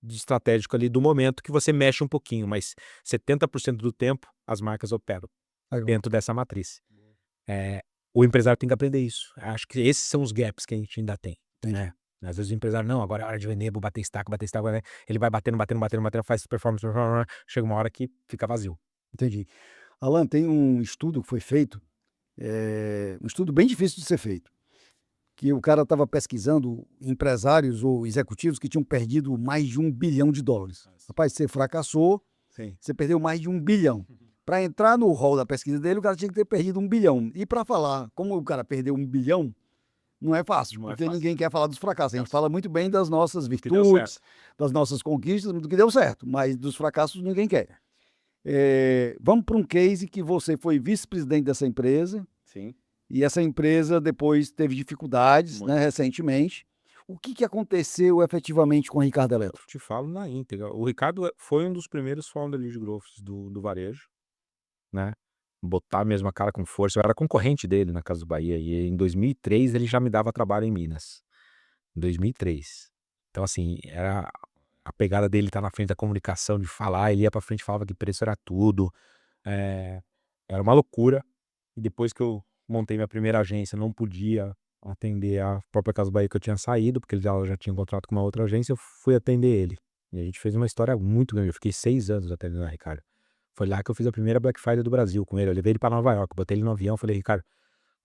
[SPEAKER 2] de estratégico ali do momento que você mexe um pouquinho, mas 70% do tempo as marcas operam dentro dessa matriz. O empresário tem que aprender isso. Acho que esses são os gaps que a gente ainda tem, né? Às vezes o empresário, não, agora é hora de vender, vou bater estaca, né? Ele vai batendo, faz performance, chega uma hora que fica vazio.
[SPEAKER 1] Entendi. Alan, tem um estudo que foi feito, um estudo bem difícil de ser feito, que o cara estava pesquisando empresários ou executivos que tinham perdido mais de $1 bilhão. Rapaz, você fracassou,
[SPEAKER 2] Sim.
[SPEAKER 1] você perdeu mais de $1 bilhão. Para entrar no rol da pesquisa dele, o cara tinha que ter perdido $1 bilhão. E para falar como o cara perdeu $1 bilhão, não é fácil,
[SPEAKER 2] Não é
[SPEAKER 1] porque
[SPEAKER 2] fácil.
[SPEAKER 1] ninguém quer falar dos fracassos. A gente fala muito bem das nossas
[SPEAKER 2] deu
[SPEAKER 1] virtudes, das nossas conquistas, do que deu certo, mas dos fracassos ninguém quer. Vamos para um case que você foi vice-presidente dessa empresa,
[SPEAKER 2] Sim.
[SPEAKER 1] e essa empresa depois teve dificuldades,
[SPEAKER 2] Muito.
[SPEAKER 1] né, recentemente. O que aconteceu efetivamente com a Ricardo Eletro?
[SPEAKER 2] Eu te falo na íntegra. O Ricardo foi um dos primeiros founder lead growths do varejo, né? Botar mesmo a cara com força. Eu era concorrente dele na Casa do Bahia e em 2003 ele já me dava trabalho em Minas. Em 2003. Então assim, era a pegada dele tá na frente da comunicação, de falar, ele ia pra frente e falava que preço era tudo. Era uma loucura. E depois que eu montei minha primeira agência, não podia atender a própria Casa Bahia que eu tinha saído, porque ela já tinha um contrato com uma outra agência, eu fui atender ele. E a gente fez uma história muito grande. Eu fiquei 6 anos atendendo a Ricardo. Foi lá que eu fiz a primeira Black Friday do Brasil com ele. Eu levei ele pra Nova York, botei ele no avião, falei, Ricardo,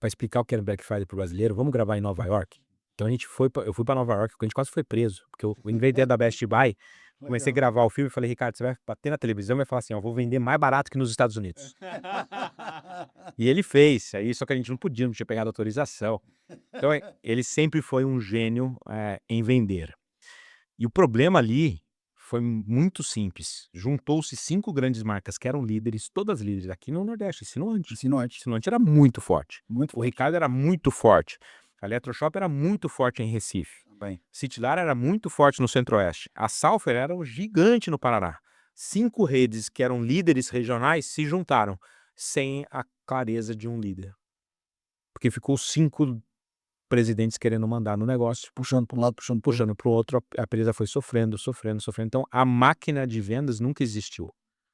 [SPEAKER 2] pra explicar o que era Black Friday pro brasileiro, vamos gravar em Nova York? Então eu fui pra Nova York, porque a gente quase foi preso, porque eu inventei da Best Buy, comecei a gravar o filme e falei, Ricardo, você vai bater na televisão e vai falar assim, ó, vou vender mais barato que nos Estados Unidos. E ele fez, aí só que a gente não podia, não tinha pegado autorização. Então ele sempre foi um gênio em vender. E o problema ali foi muito simples. Juntou-se 5 grandes marcas que eram líderes, todas líderes aqui no Nordeste, Sinuante. Sinuante era muito forte.
[SPEAKER 1] Muito
[SPEAKER 2] O
[SPEAKER 1] forte.
[SPEAKER 2] Ricardo era muito forte. A Eletroshop era muito forte em Recife.
[SPEAKER 1] Bem,
[SPEAKER 2] Citilar era muito forte no Centro-Oeste. A Salfer era um gigante no Paraná. 5 redes que eram líderes regionais se juntaram sem a clareza de um líder. Porque ficou 5 presidentes querendo mandar no negócio,
[SPEAKER 1] puxando para um lado, puxando para o outro.
[SPEAKER 2] puxando para o outro, a empresa foi sofrendo. Então, a máquina de vendas nunca existiu.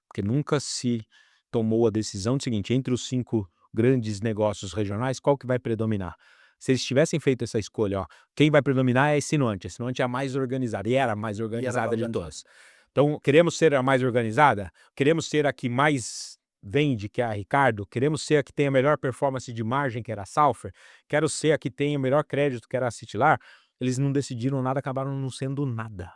[SPEAKER 2] Porque nunca se tomou a decisão do seguinte, entre os 5 grandes negócios regionais, qual que vai predominar? Se eles tivessem feito essa escolha, ó, quem vai predominar é a Sinuante. A Sinuante é a mais organizada, e era a mais organizada de todas. Então, queremos ser a mais organizada? Queremos ser a que mais vende, que é a Ricardo? Queremos ser a que tem a melhor performance de margem, que era a Salfer? Quero ser a que tem o melhor crédito, que era a Citilar? eles não decidiram nada, acabaram não sendo nada.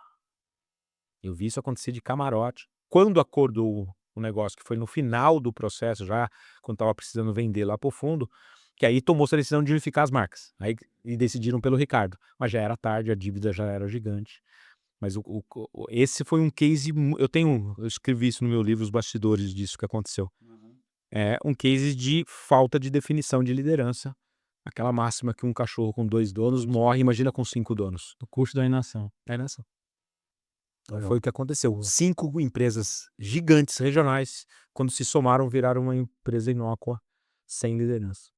[SPEAKER 2] Eu vi isso acontecer de camarote. Quando acordou o negócio, que foi no final do processo, já quando estava precisando vender lá pro fundo, que aí tomou-se a decisão de unificar as marcas. Aí e decidiram pelo Ricardo. Mas já era tarde, a dívida já era gigante. Mas esse foi um case. Eu escrevi isso no meu livro, Os Bastidores disso que aconteceu. É um case de falta de definição de liderança. Aquela máxima que um cachorro com 2 donos morre, imagina com 5 donos.
[SPEAKER 3] O custo da inação.
[SPEAKER 2] É nessa.
[SPEAKER 1] Legal.
[SPEAKER 2] Foi o que aconteceu. 5 empresas gigantes regionais, quando se somaram, viraram uma empresa inócua, sem liderança.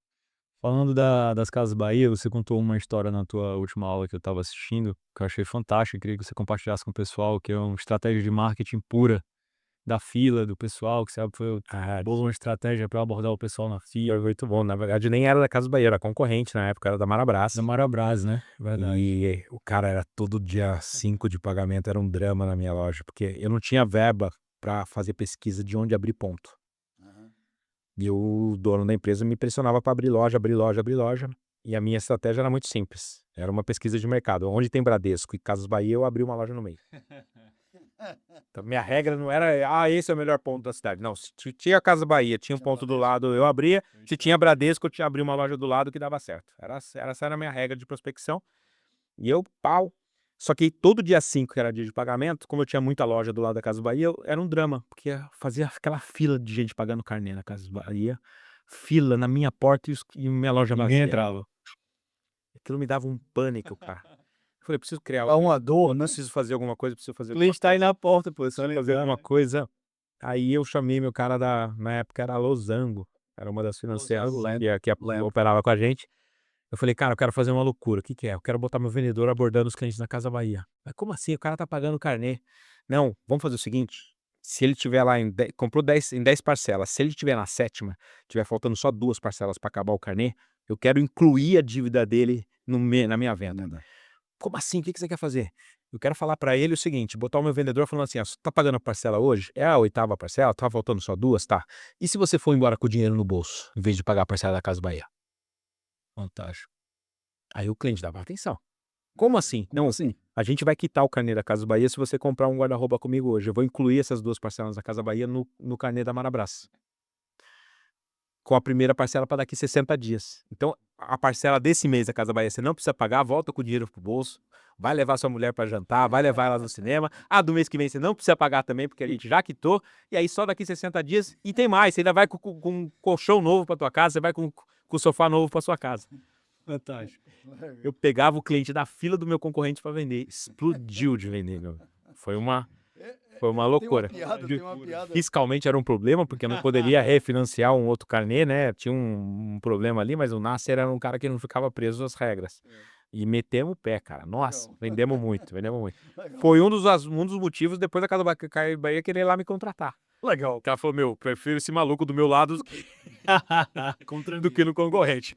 [SPEAKER 3] Falando das Casas Bahia, você contou uma história na tua última aula que eu estava assistindo, que eu achei fantástica, queria que você compartilhasse com o pessoal, que é uma estratégia de marketing pura da fila, do pessoal, que você foi uma estratégia para abordar o pessoal na fila.
[SPEAKER 2] Foi muito bom. Na verdade, nem era da Casa Bahia, era concorrente na época, era da Marabras.
[SPEAKER 3] Da Marabras, né? Verdade.
[SPEAKER 2] E o cara era todo dia 5 de pagamento, era um drama na minha loja, porque eu não tinha verba para fazer pesquisa de onde abrir ponto. E o dono da empresa me pressionava para abrir loja, abrir loja, abrir loja. E a minha estratégia era muito simples. Era uma pesquisa de mercado. Onde tem Bradesco e Casas Bahia, eu abri uma loja no meio. Então, minha regra não era, esse é o melhor ponto da cidade. Não, se tinha Casa Bahia, tinha um ponto do lado, eu abria. Se tinha Bradesco, eu tinha abrir uma loja do lado que dava certo. Essa era a minha regra de prospecção. E eu, pau. Só que todo dia 5, que era dia de pagamento, como eu tinha muita loja do lado da Casa Bahia, era um drama. Porque fazia aquela fila de gente pagando carnê na Casa Bahia. Fila na minha porta e minha loja vazia.
[SPEAKER 3] Ninguém entrava.
[SPEAKER 2] Aquilo me dava um pânico, cara. Eu falei, preciso criar
[SPEAKER 1] uma dor, né?
[SPEAKER 2] preciso fazer alguma coisa, preciso fazer
[SPEAKER 3] O cliente tá aí na porta, pô. Só
[SPEAKER 2] fazer alguma coisa. Aí eu chamei meu cara na época era a Losango, era uma das financeiras que operava com a gente. Eu falei, cara, eu quero fazer uma loucura. O que que é? Eu quero botar meu vendedor abordando os clientes na Casa Bahia. Mas como assim? O cara tá pagando carnê. Não, vamos fazer o seguinte. Se ele tiver lá comprou 10 parcelas, se ele tiver na 7ª, tiver faltando só 2 parcelas para acabar o carnê, eu quero incluir a dívida dele na minha venda. Como assim? O que você quer fazer? Eu quero falar para ele o seguinte, botar o meu vendedor falando assim, você tá pagando a parcela hoje? É a 8ª parcela? Tá faltando só 2? Tá. E se você for embora com o dinheiro no bolso, em vez de pagar a parcela da Casa Bahia?
[SPEAKER 3] Fantástico.
[SPEAKER 2] Aí o cliente dava atenção. Como assim? Não, assim, a gente vai quitar o carnê da Casa Bahia se você comprar um guarda-roupa comigo hoje. Eu vou incluir essas 2 parcelas da Casa Bahia no carnê da Marabras. Com a primeira parcela para daqui 60 dias. Então, a parcela desse mês da Casa Bahia você não precisa pagar, volta com o dinheiro pro bolso, vai levar sua mulher para jantar, vai levar ela no cinema. Do mês que vem você não precisa pagar também, porque a gente já quitou, e aí só daqui 60 dias, e tem mais, você ainda vai com um colchão novo para tua casa, você vai com o sofá novo para sua casa.
[SPEAKER 3] Fantástico.
[SPEAKER 2] Eu pegava o cliente da fila do meu concorrente para vender, explodiu de vender, meu. Foi uma loucura.
[SPEAKER 1] Tem uma piada.
[SPEAKER 2] Fiscalmente era um problema, porque eu não poderia refinanciar um outro carnê, né? Tinha um problema ali, mas o Nasser era um cara que não ficava preso às regras. E metemos o pé, cara. Nossa, vendemos muito. Foi um dos motivos depois da Casa Bahia querer ir lá me contratar.
[SPEAKER 3] Legal.
[SPEAKER 2] O cara falou, prefiro esse maluco do meu lado do que no concorrente.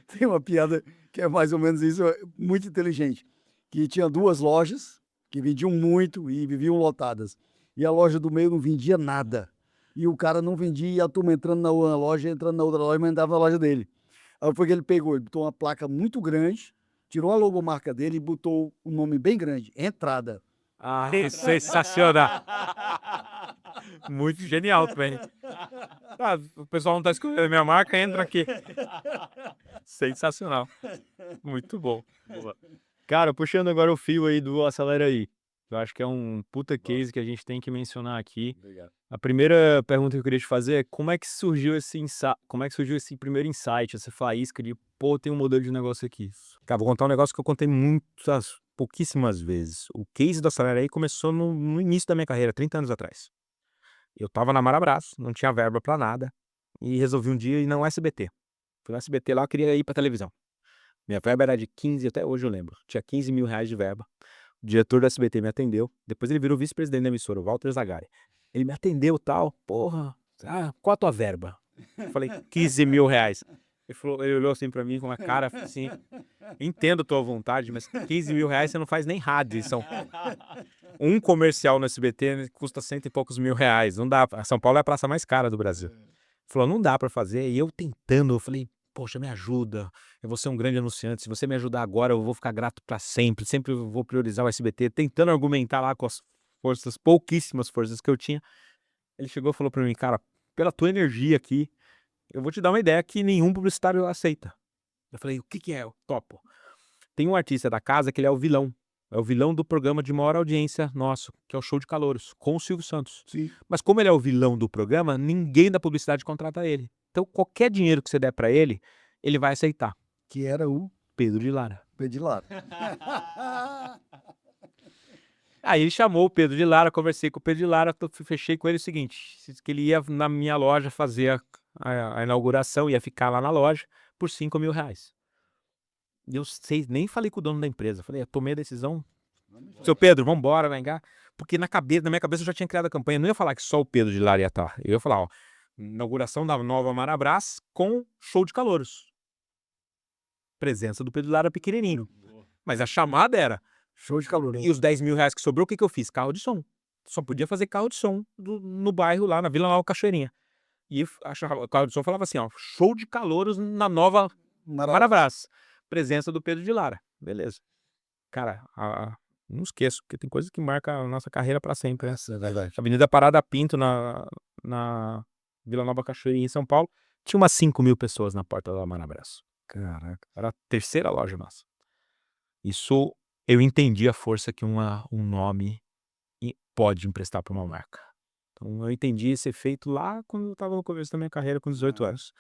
[SPEAKER 1] Tem uma piada que é mais ou menos isso, muito inteligente. Que tinha 2 lojas que vendiam muito e viviam lotadas. E a loja do meio não vendia nada. E o cara não vendia e a turma entrando na loja, entrando na outra loja, mas entrava na loja dele. Aí foi que ele botou uma placa muito grande, tirou a logomarca dele e botou um nome bem grande, Entrada.
[SPEAKER 2] Sensacional. Muito genial também. O pessoal não tá escolhendo a minha marca, entra aqui. Sensacional. Muito bom. Boa.
[SPEAKER 3] Cara, puxando agora o fio aí do Acelera Aí. Eu acho que é um puta case que a gente tem que mencionar aqui.
[SPEAKER 2] Obrigado.
[SPEAKER 3] A primeira pergunta que eu queria te fazer é como é que surgiu esse primeiro insight, essa faísca de, tem um modelo de negócio aqui?
[SPEAKER 2] Cara, vou contar um negócio que eu contei pouquíssimas vezes. O case do Acelera Aí começou no início da minha carreira, 30 anos atrás. Eu tava na Marabras, não tinha verba pra nada, e resolvi um dia ir no SBT. Fui no SBT lá, eu queria ir pra televisão. Minha verba era de 15, até hoje eu lembro. Tinha 15 mil reais de verba. O diretor do SBT me atendeu. Depois ele virou vice-presidente da emissora, o Walter Zagari. Ele me atendeu tal. Qual a tua verba? Eu falei, 15 mil reais. Ele olhou assim pra mim com uma cara assim, entendo a tua vontade, mas 15 mil reais você não faz nem rádio. Um comercial no SBT custa 100 e poucos mil reais. Não dá. São Paulo é a praça mais cara do Brasil. Falou, não dá pra fazer. E eu tentando, eu falei, poxa, me ajuda, eu vou ser um grande anunciante, se você me ajudar agora eu vou ficar grato para sempre, sempre eu vou priorizar o SBT, tentando argumentar lá com as forças, pouquíssimas forças que eu tinha. Ele chegou e falou para mim, cara, pela tua energia aqui, eu vou te dar uma ideia que nenhum publicitário aceita. Eu falei, o que que é? Eu topo. Tem um artista da casa que ele é o vilão. É o vilão do programa de maior audiência nosso, que é o Show de Calouros, com o Silvio Santos.
[SPEAKER 1] Sim.
[SPEAKER 2] Mas como ele é o vilão do programa, ninguém da publicidade contrata ele. Então qualquer dinheiro que você der pra ele, ele vai aceitar.
[SPEAKER 1] Que era o
[SPEAKER 2] Pedro de Lara.
[SPEAKER 1] Pedilar.
[SPEAKER 2] Aí ele chamou o Pedro de Lara, conversei com o Pedro de Lara, fechei com ele o seguinte, que ele ia na minha loja fazer a inauguração, ia ficar lá na loja por R$ 5.000. E eu nem falei com o dono da empresa. Falei, eu tomei a decisão. Seu Pedro, vambora, vem cá. Porque na minha cabeça eu já tinha criado a campanha. Eu não ia falar que só o Pedro de Lara ia estar. Eu ia falar, ó, inauguração da nova Marabras com show de calouros. Presença do Pedro de Lara pequenininho. Mas a chamada era.
[SPEAKER 1] Show de calor.
[SPEAKER 2] E os R$ 10.000 que sobrou, o que eu fiz? Carro de som. Só podia fazer carro de som no bairro lá, na Vila Nova Cachoeirinha. E o carro de som falava assim, ó, show de calouros na nova Marabras. Presença do Pedro de Lara. Beleza. Cara, não esqueço, porque tem coisa que marca a nossa carreira pra sempre. Né?
[SPEAKER 1] É verdade.
[SPEAKER 2] Avenida Parada Pinto, na Vila Nova Cachoeirinha, em São Paulo. Tinha umas 5.000 pessoas na porta da Marabras.
[SPEAKER 1] Caraca.
[SPEAKER 2] Era a terceira loja nossa. Isso, eu entendi a força que um nome pode emprestar pra uma marca. Então, eu entendi esse efeito lá quando eu tava no começo da minha carreira, com 18 anos.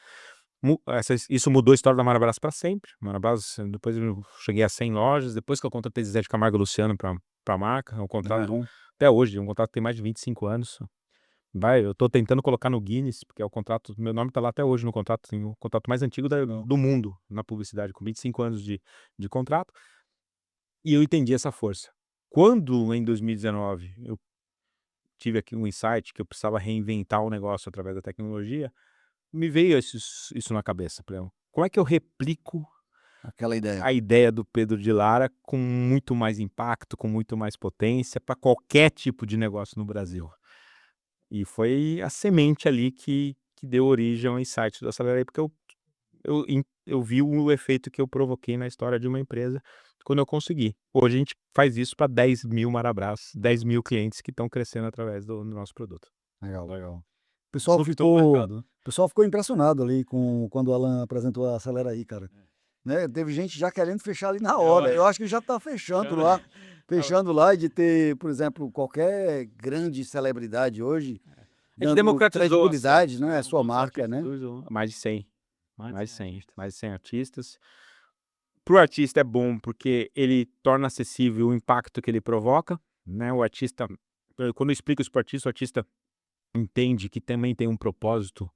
[SPEAKER 2] Isso mudou a história da Marabras para sempre. Marabras, depois eu cheguei a 100 lojas, depois que eu contratei Zé de Camargo e Luciano para a marca, é um contrato até hoje, um contrato que tem mais de 25 anos. Eu tô tentando colocar no Guinness, porque é o contrato, meu nome tá lá até hoje no contrato, tem o contrato mais antigo do mundo na publicidade, com 25 anos de contrato. E eu entendi essa força. Quando, em 2019, eu tive aqui um insight que eu precisava reinventar o negócio através da tecnologia, me veio isso na cabeça. Como é que eu replico
[SPEAKER 1] Aquela ideia.
[SPEAKER 2] a ideia do Pedro de Lara com muito mais impacto, com muito mais potência para qualquer tipo de negócio no Brasil? E foi a semente ali que deu origem ao insight do Acelerei, porque eu vi o efeito que eu provoquei na história de uma empresa quando eu consegui. Hoje a gente faz isso para 10.000 Marabras, 10.000 clientes que estão crescendo através do nosso produto.
[SPEAKER 1] Legal. O pessoal ficou impressionado ali quando o Alan apresentou a Acelera aí, cara. Né? Teve gente já querendo fechar ali na hora. Eu acho que já tá fechando lá. Fechando lá e de ter, por exemplo, qualquer grande celebridade hoje.
[SPEAKER 2] A gente democratizou
[SPEAKER 1] credibilidade, né? É sua marca, né?
[SPEAKER 2] Mais de 100. Mais de 100 artistas. Pro artista é bom porque ele torna acessível o impacto que ele provoca, né? O artista, quando eu explico isso pro artista, o artista entende que também tem um propósito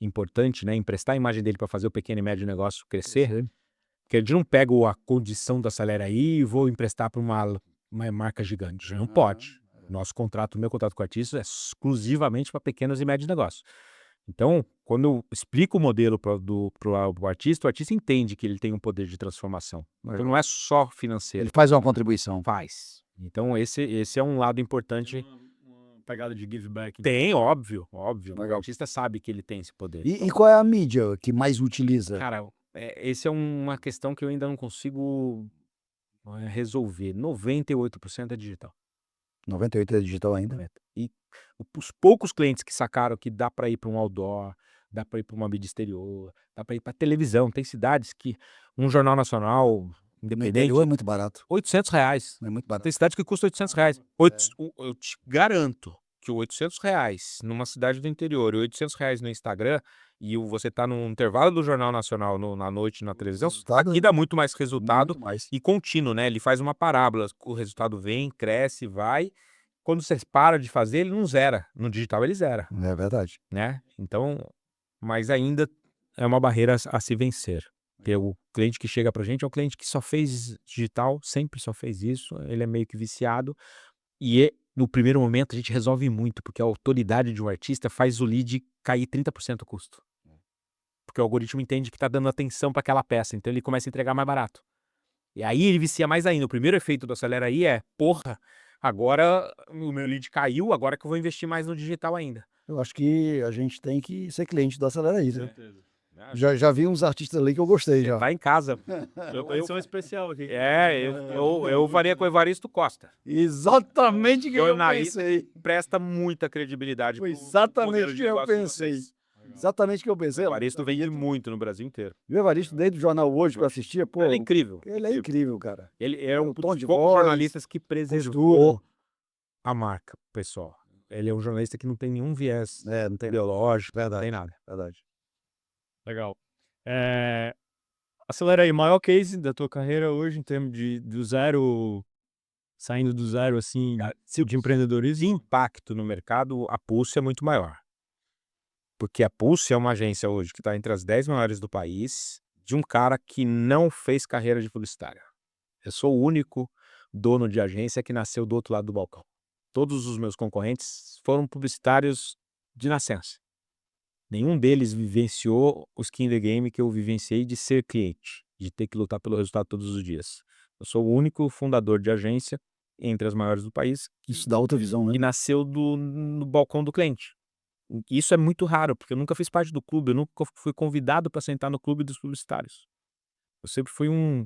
[SPEAKER 2] importante, né? Emprestar a imagem dele para fazer o pequeno e médio negócio crescer. Porque a gente não pega a condição da Acelera aí e vou emprestar para uma marca gigante. Não pode. Meu contrato com o artista é exclusivamente para pequenos e médios negócios. Então, quando eu explico o modelo pro artista, o artista entende que ele tem um poder de transformação. Então não é só financeiro.
[SPEAKER 1] Ele faz uma contribuição.
[SPEAKER 2] Faz. Então esse é um lado importante.
[SPEAKER 3] Uma pegada de give back.
[SPEAKER 2] Tem, óbvio. O
[SPEAKER 1] Legal.
[SPEAKER 2] artista sabe que ele tem esse poder.
[SPEAKER 1] E qual é a mídia que mais utiliza?
[SPEAKER 2] Cara, esse é uma questão que eu ainda não consigo resolver. 98% é digital.
[SPEAKER 1] 98 é digital ainda?
[SPEAKER 2] E os poucos clientes que sacaram que dá para ir para um outdoor, dá para ir para uma mídia exterior, dá para ir para televisão. Tem cidades que um jornal nacional
[SPEAKER 1] No
[SPEAKER 2] independente,
[SPEAKER 1] interior é muito barato.
[SPEAKER 2] R$800.
[SPEAKER 1] É muito barato.
[SPEAKER 2] Tem cidade que custa R$800. Eu te garanto que R$800 numa cidade do interior e R$800 no Instagram, e você tá num intervalo do Jornal Nacional na noite na televisão, aqui dá muito mais resultado.
[SPEAKER 1] Muito mais.
[SPEAKER 2] E contínuo, né? Ele faz uma parábola, o resultado vem, cresce, vai. Quando você para de fazer, ele não zera. No digital ele zera,
[SPEAKER 1] É verdade.
[SPEAKER 2] né? Então, mas ainda é uma barreira a se vencer. Porque o cliente que chega pra gente é um cliente que só fez digital, sempre só fez isso, ele é meio que viciado. E no primeiro momento a gente resolve muito, porque a autoridade de um artista faz o lead cair 30% o custo. Porque o algoritmo entende que tá dando atenção para aquela peça, então ele começa a entregar mais barato. E aí ele vicia mais ainda. O primeiro efeito do Acelera aí é, porra, agora o meu lead caiu, agora que eu vou investir mais no digital ainda.
[SPEAKER 1] Eu acho que a gente tem que ser cliente do Acelera aí, né? Já vi uns artistas ali que eu gostei já.
[SPEAKER 2] Vai em casa.
[SPEAKER 3] Edição especial aqui.
[SPEAKER 2] Eu faria com o Evaristo Costa.
[SPEAKER 1] Exatamente o que eu
[SPEAKER 2] Jornalista
[SPEAKER 1] pensei.
[SPEAKER 2] Presta muita credibilidade.
[SPEAKER 1] Foi
[SPEAKER 2] pro
[SPEAKER 1] exatamente
[SPEAKER 2] modelo
[SPEAKER 1] o
[SPEAKER 2] de
[SPEAKER 1] que eu
[SPEAKER 2] negócio de
[SPEAKER 1] pensei.
[SPEAKER 2] vocês.
[SPEAKER 1] Exatamente o que eu
[SPEAKER 2] O
[SPEAKER 1] pensei.
[SPEAKER 2] Evaristo vende muito no Brasil inteiro.
[SPEAKER 1] E o Evaristo, desde o jornal Hoje que eu assistia, pô,
[SPEAKER 2] Ele é incrível.
[SPEAKER 1] ele é incrível, cara.
[SPEAKER 2] Ele é um
[SPEAKER 1] O tom
[SPEAKER 2] dos
[SPEAKER 1] de
[SPEAKER 2] poucos
[SPEAKER 1] voz,
[SPEAKER 2] jornalistas que preservou
[SPEAKER 1] postura.
[SPEAKER 2] a marca, pessoal. Ele é um jornalista que não tem nenhum viés
[SPEAKER 1] Não tem
[SPEAKER 2] ideológico, não tem
[SPEAKER 1] verdade,
[SPEAKER 2] nada.
[SPEAKER 1] verdade.
[SPEAKER 3] Legal. Acelera aí, maior case da tua carreira hoje em termos do zero, saindo do zero, assim, de empreendedorismo?
[SPEAKER 2] De impacto no mercado, a Pulse é muito maior. Porque a Pulse é uma agência hoje que está entre as 10 maiores do país, de um cara que não fez carreira de publicitária. Eu sou o único dono de agência que nasceu do outro lado do balcão. Todos os meus concorrentes foram publicitários de nascença. Nenhum deles vivenciou o skin the game que eu vivenciei de ser cliente, de ter que lutar pelo resultado todos os dias. Eu sou o único fundador de agência entre as maiores do país
[SPEAKER 1] Isso dá outra visão, né?
[SPEAKER 2] que nasceu no balcão do cliente. Isso é muito raro, porque eu nunca fiz parte do clube, eu nunca fui convidado para sentar no clube dos publicitários. Eu sempre fui um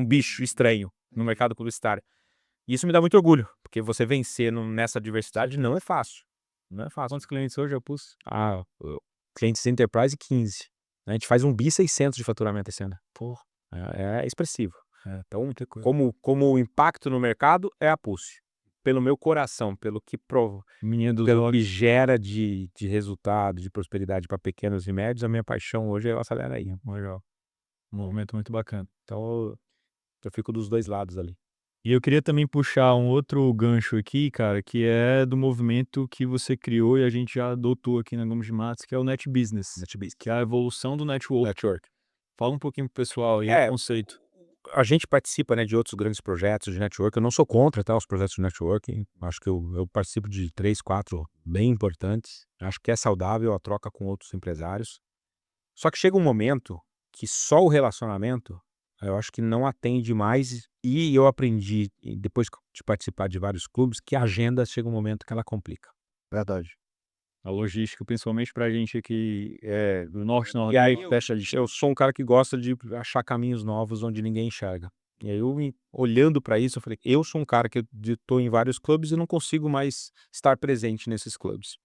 [SPEAKER 2] bicho estranho no mercado publicitário. E isso me dá muito orgulho, porque você vencer nessa diversidade não é fácil. Não é fácil.
[SPEAKER 3] Quantos clientes hoje, Pulse?
[SPEAKER 2] Clientes Enterprise 15. A gente faz um bi 600 de faturamento esse ano.
[SPEAKER 3] Porra.
[SPEAKER 2] É expressivo. Então,
[SPEAKER 3] Muita coisa.
[SPEAKER 2] como o impacto no mercado é a Pulse. Pelo meu coração, pelo que
[SPEAKER 3] Menina dos
[SPEAKER 2] pelo que
[SPEAKER 3] olhos.
[SPEAKER 2] gera de resultado, de prosperidade para pequenos e médios, a minha paixão hoje é o Acelera aí.
[SPEAKER 3] Legal. Um movimento muito bacana.
[SPEAKER 2] Então, eu fico dos dois lados ali.
[SPEAKER 3] E eu queria também puxar um outro gancho aqui, cara, que é do movimento que você criou e a gente já adotou aqui na Gomes de Matos, que é o Net Business, que é a evolução do network. Fala um pouquinho pro pessoal aí o conceito.
[SPEAKER 2] A gente participa, né, de outros grandes projetos de network. Eu não sou contra, tá, os projetos de networking. Acho que eu participo de 3, 4 bem importantes. Acho que é saudável a troca com outros empresários. Só que chega um momento que só o relacionamento, eu acho que não atende mais. E eu aprendi, depois de participar de vários clubes, que a agenda chega um momento que ela complica.
[SPEAKER 1] Verdade.
[SPEAKER 3] A logística, principalmente pra gente aqui do Norte
[SPEAKER 2] E
[SPEAKER 3] Nordeste,
[SPEAKER 2] aí,
[SPEAKER 3] fecha de
[SPEAKER 2] eu sou um cara que gosta de achar caminhos novos onde ninguém enxerga. E aí, olhando para isso, eu falei, eu sou um cara que estou em vários clubes e não consigo mais estar presente nesses clubes.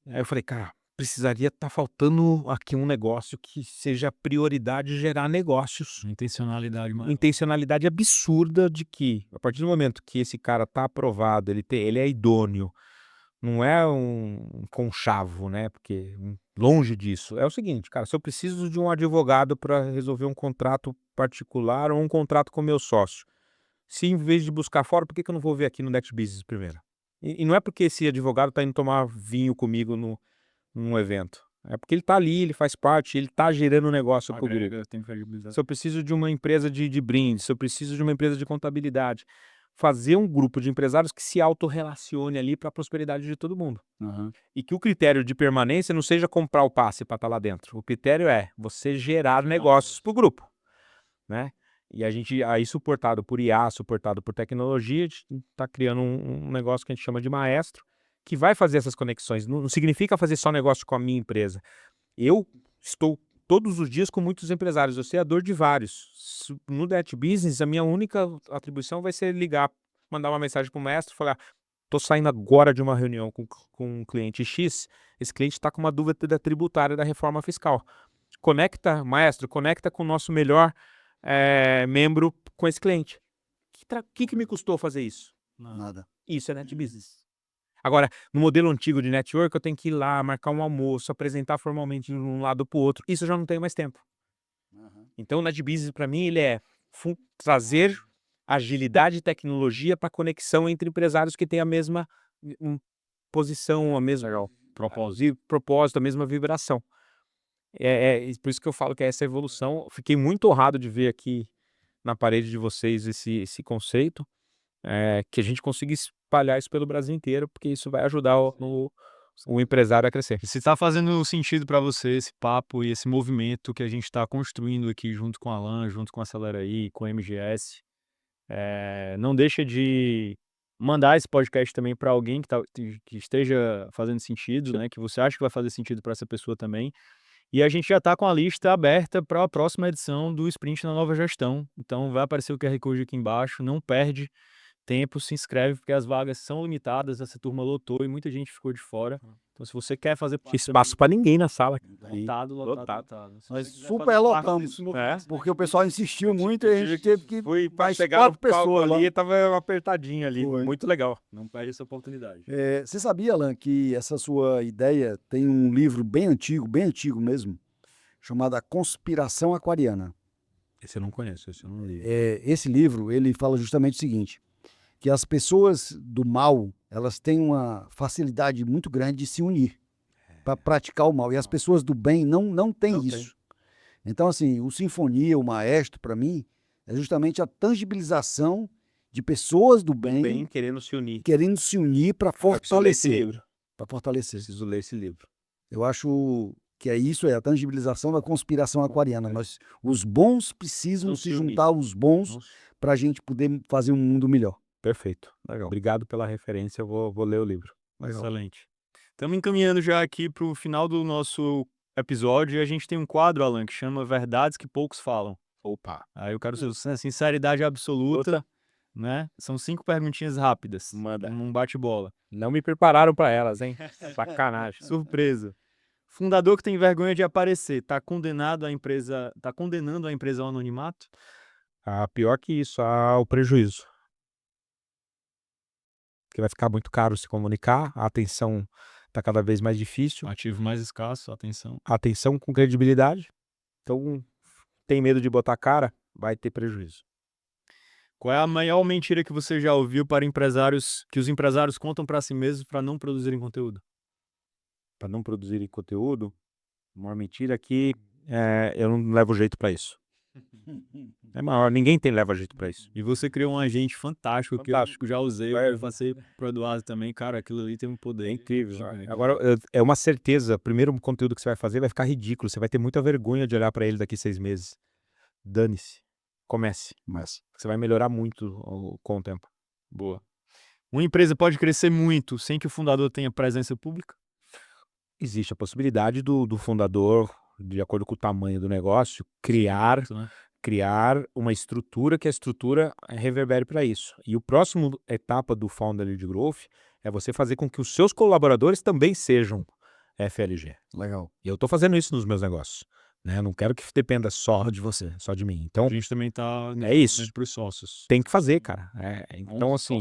[SPEAKER 2] Aí eu falei, cara, precisaria estar faltando aqui um negócio que seja prioridade gerar negócios.
[SPEAKER 3] intencionalidade,
[SPEAKER 2] Uma
[SPEAKER 3] mano.
[SPEAKER 2] intencionalidade absurda de que, a partir do momento que esse cara está aprovado, ele é idôneo, não é um conchavo, né? Porque longe disso. É o seguinte, cara, se eu preciso de um advogado para resolver um contrato particular ou um contrato com meu sócio, se em vez de buscar fora, por que eu não vou ver aqui no Net Business primeiro? E não é porque esse advogado está indo tomar vinho comigo num evento. É porque ele está ali, ele faz parte, ele está gerando um negócio para o grupo.
[SPEAKER 3] Tem credibilidade.
[SPEAKER 2] Se eu preciso de uma empresa de brindes, se eu preciso de uma empresa de contabilidade, fazer um grupo de empresários que se autorrelacione ali para a prosperidade de todo mundo. E que o critério de permanência não seja comprar o passe para estar lá dentro. O critério é você gerar negócios para o grupo, né? E a gente, aí suportado por IA, suportado por tecnologia, a gente está criando um negócio que a gente chama de maestro, que vai fazer essas conexões. Não significa fazer só negócio com a minha empresa. Eu estou todos os dias com muitos empresários, eu sei a dor de vários. No Net Business, a minha única atribuição vai ser ligar, mandar uma mensagem para o maestro, falar, estou saindo agora de uma reunião com um cliente X, esse cliente está com uma dúvida tributária da reforma fiscal. Conecta, maestro, conecta com o nosso melhor membro com esse cliente. O que me custou fazer isso?
[SPEAKER 1] Nada.
[SPEAKER 2] Isso é Net Business. Agora, no modelo antigo de network, eu tenho que ir lá, marcar um almoço, apresentar formalmente de um lado para o outro. Isso eu já não tenho mais tempo. Então, o Net Business, para mim, ele é trazer agilidade e tecnologia para conexão entre empresários que têm a mesma posição, a mesma propósito, a mesma vibração. Por isso que eu falo que é essa evolução. Fiquei muito honrado de ver aqui na parede de vocês esse conceito, que a gente consiga espalhar isso pelo Brasil inteiro, porque isso vai ajudar o empresário a crescer.
[SPEAKER 3] Se está fazendo sentido para você esse papo e esse movimento que a gente está construindo aqui junto com a Alan, junto com a Acelera aí, com a MGS, não deixa de mandar esse podcast também para alguém que esteja fazendo sentido, né? Que você acha que vai fazer sentido para essa pessoa também. E a gente já está com a lista aberta para a próxima edição do Sprint na Nova Gestão. Então vai aparecer o QR Code aqui embaixo, não perde tempo, se inscreve, porque as vagas são limitadas, essa turma lotou e muita gente ficou de fora. Então se você quer fazer parte
[SPEAKER 2] Espaço para ninguém na sala.
[SPEAKER 3] lotado. Se
[SPEAKER 1] Nós
[SPEAKER 3] você quiser
[SPEAKER 1] super
[SPEAKER 3] fazer parte
[SPEAKER 1] lotamos,
[SPEAKER 3] desse movimento,
[SPEAKER 1] porque o pessoal insistiu muito e a gente teve que
[SPEAKER 2] Fui
[SPEAKER 1] mais
[SPEAKER 2] chegar
[SPEAKER 1] 4
[SPEAKER 2] no palco
[SPEAKER 1] pessoas lá.
[SPEAKER 2] ali, tava apertadinho ali.
[SPEAKER 1] Foi.
[SPEAKER 2] Muito legal.
[SPEAKER 3] não perde essa oportunidade.
[SPEAKER 1] Você sabia, Alan, que essa sua ideia tem um livro bem antigo mesmo, chamado A Conspiração Aquariana.
[SPEAKER 2] Esse eu não conheço, esse eu não li.
[SPEAKER 1] Esse livro, ele fala justamente o seguinte, que as pessoas do mal, elas têm uma facilidade muito grande de se unir para praticar o mal. E as pessoas do bem não têm isso. Então, assim, o Sinfonia, o Maestro, para mim, é justamente a tangibilização de pessoas do bem
[SPEAKER 2] querendo se unir.
[SPEAKER 1] querendo se unir para fortalecer. Para fortalecer.
[SPEAKER 2] Preciso ler esse livro.
[SPEAKER 1] Eu acho que é a tangibilização da conspiração aquariana. Os bons precisam
[SPEAKER 2] Não
[SPEAKER 1] se
[SPEAKER 2] se unir.
[SPEAKER 1] juntar aos bons para a gente poder fazer um mundo melhor.
[SPEAKER 2] Perfeito.
[SPEAKER 1] Legal.
[SPEAKER 2] Obrigado pela referência, eu vou ler o livro.
[SPEAKER 3] Excelente. Estamos encaminhando já aqui para o final do nosso episódio e a gente tem um quadro, Alan, que chama Verdades que Poucos Falam.
[SPEAKER 2] Opa.
[SPEAKER 3] Aí eu quero sinceridade absoluta, né? São 5 perguntinhas rápidas.
[SPEAKER 2] Manda.
[SPEAKER 3] Um bate-bola.
[SPEAKER 2] Não me prepararam para elas, hein? Sacanagem.
[SPEAKER 3] Surpresa. Fundador que tem vergonha de aparecer, tá condenando a empresa ao anonimato?
[SPEAKER 2] Pior que isso, o prejuízo. Porque vai ficar muito caro se comunicar, a atenção está cada vez mais difícil.
[SPEAKER 3] Ativo mais escasso, atenção.
[SPEAKER 2] Atenção com credibilidade. Então, tem medo de botar cara, vai ter prejuízo.
[SPEAKER 3] Qual é a maior mentira que você já ouviu para empresários, que os empresários contam para si mesmos para não produzirem conteúdo?
[SPEAKER 2] Para não produzirem conteúdo, uma mentira que eu não levo jeito para isso. É maior, ninguém leva jeito para isso.
[SPEAKER 3] E você criou um agente fantástico, que eu já usei, eu passei pro Eduardo também, cara, aquilo ali tem um poder.
[SPEAKER 2] É incrível. Agora, é uma certeza, primeiro conteúdo que você vai fazer vai ficar ridículo, você vai ter muita vergonha de olhar para ele daqui 6 meses. Dane-se. Comece. Você vai melhorar muito com o tempo.
[SPEAKER 3] Boa. Uma empresa pode crescer muito sem que o fundador tenha presença pública?
[SPEAKER 2] Existe a possibilidade do fundador, de acordo com o tamanho do negócio, criar uma estrutura que a estrutura reverbere para isso. E o próximo etapa do Founder Lead Growth é você fazer com que os seus colaboradores também sejam FLG.
[SPEAKER 1] Legal.
[SPEAKER 2] E eu estou fazendo isso nos meus negócios. Né? Eu não quero que dependa só de você, só de mim. Então,
[SPEAKER 3] A gente também tá
[SPEAKER 2] é isso.
[SPEAKER 3] para os sócios.
[SPEAKER 2] Tem que fazer, cara. Então, assim,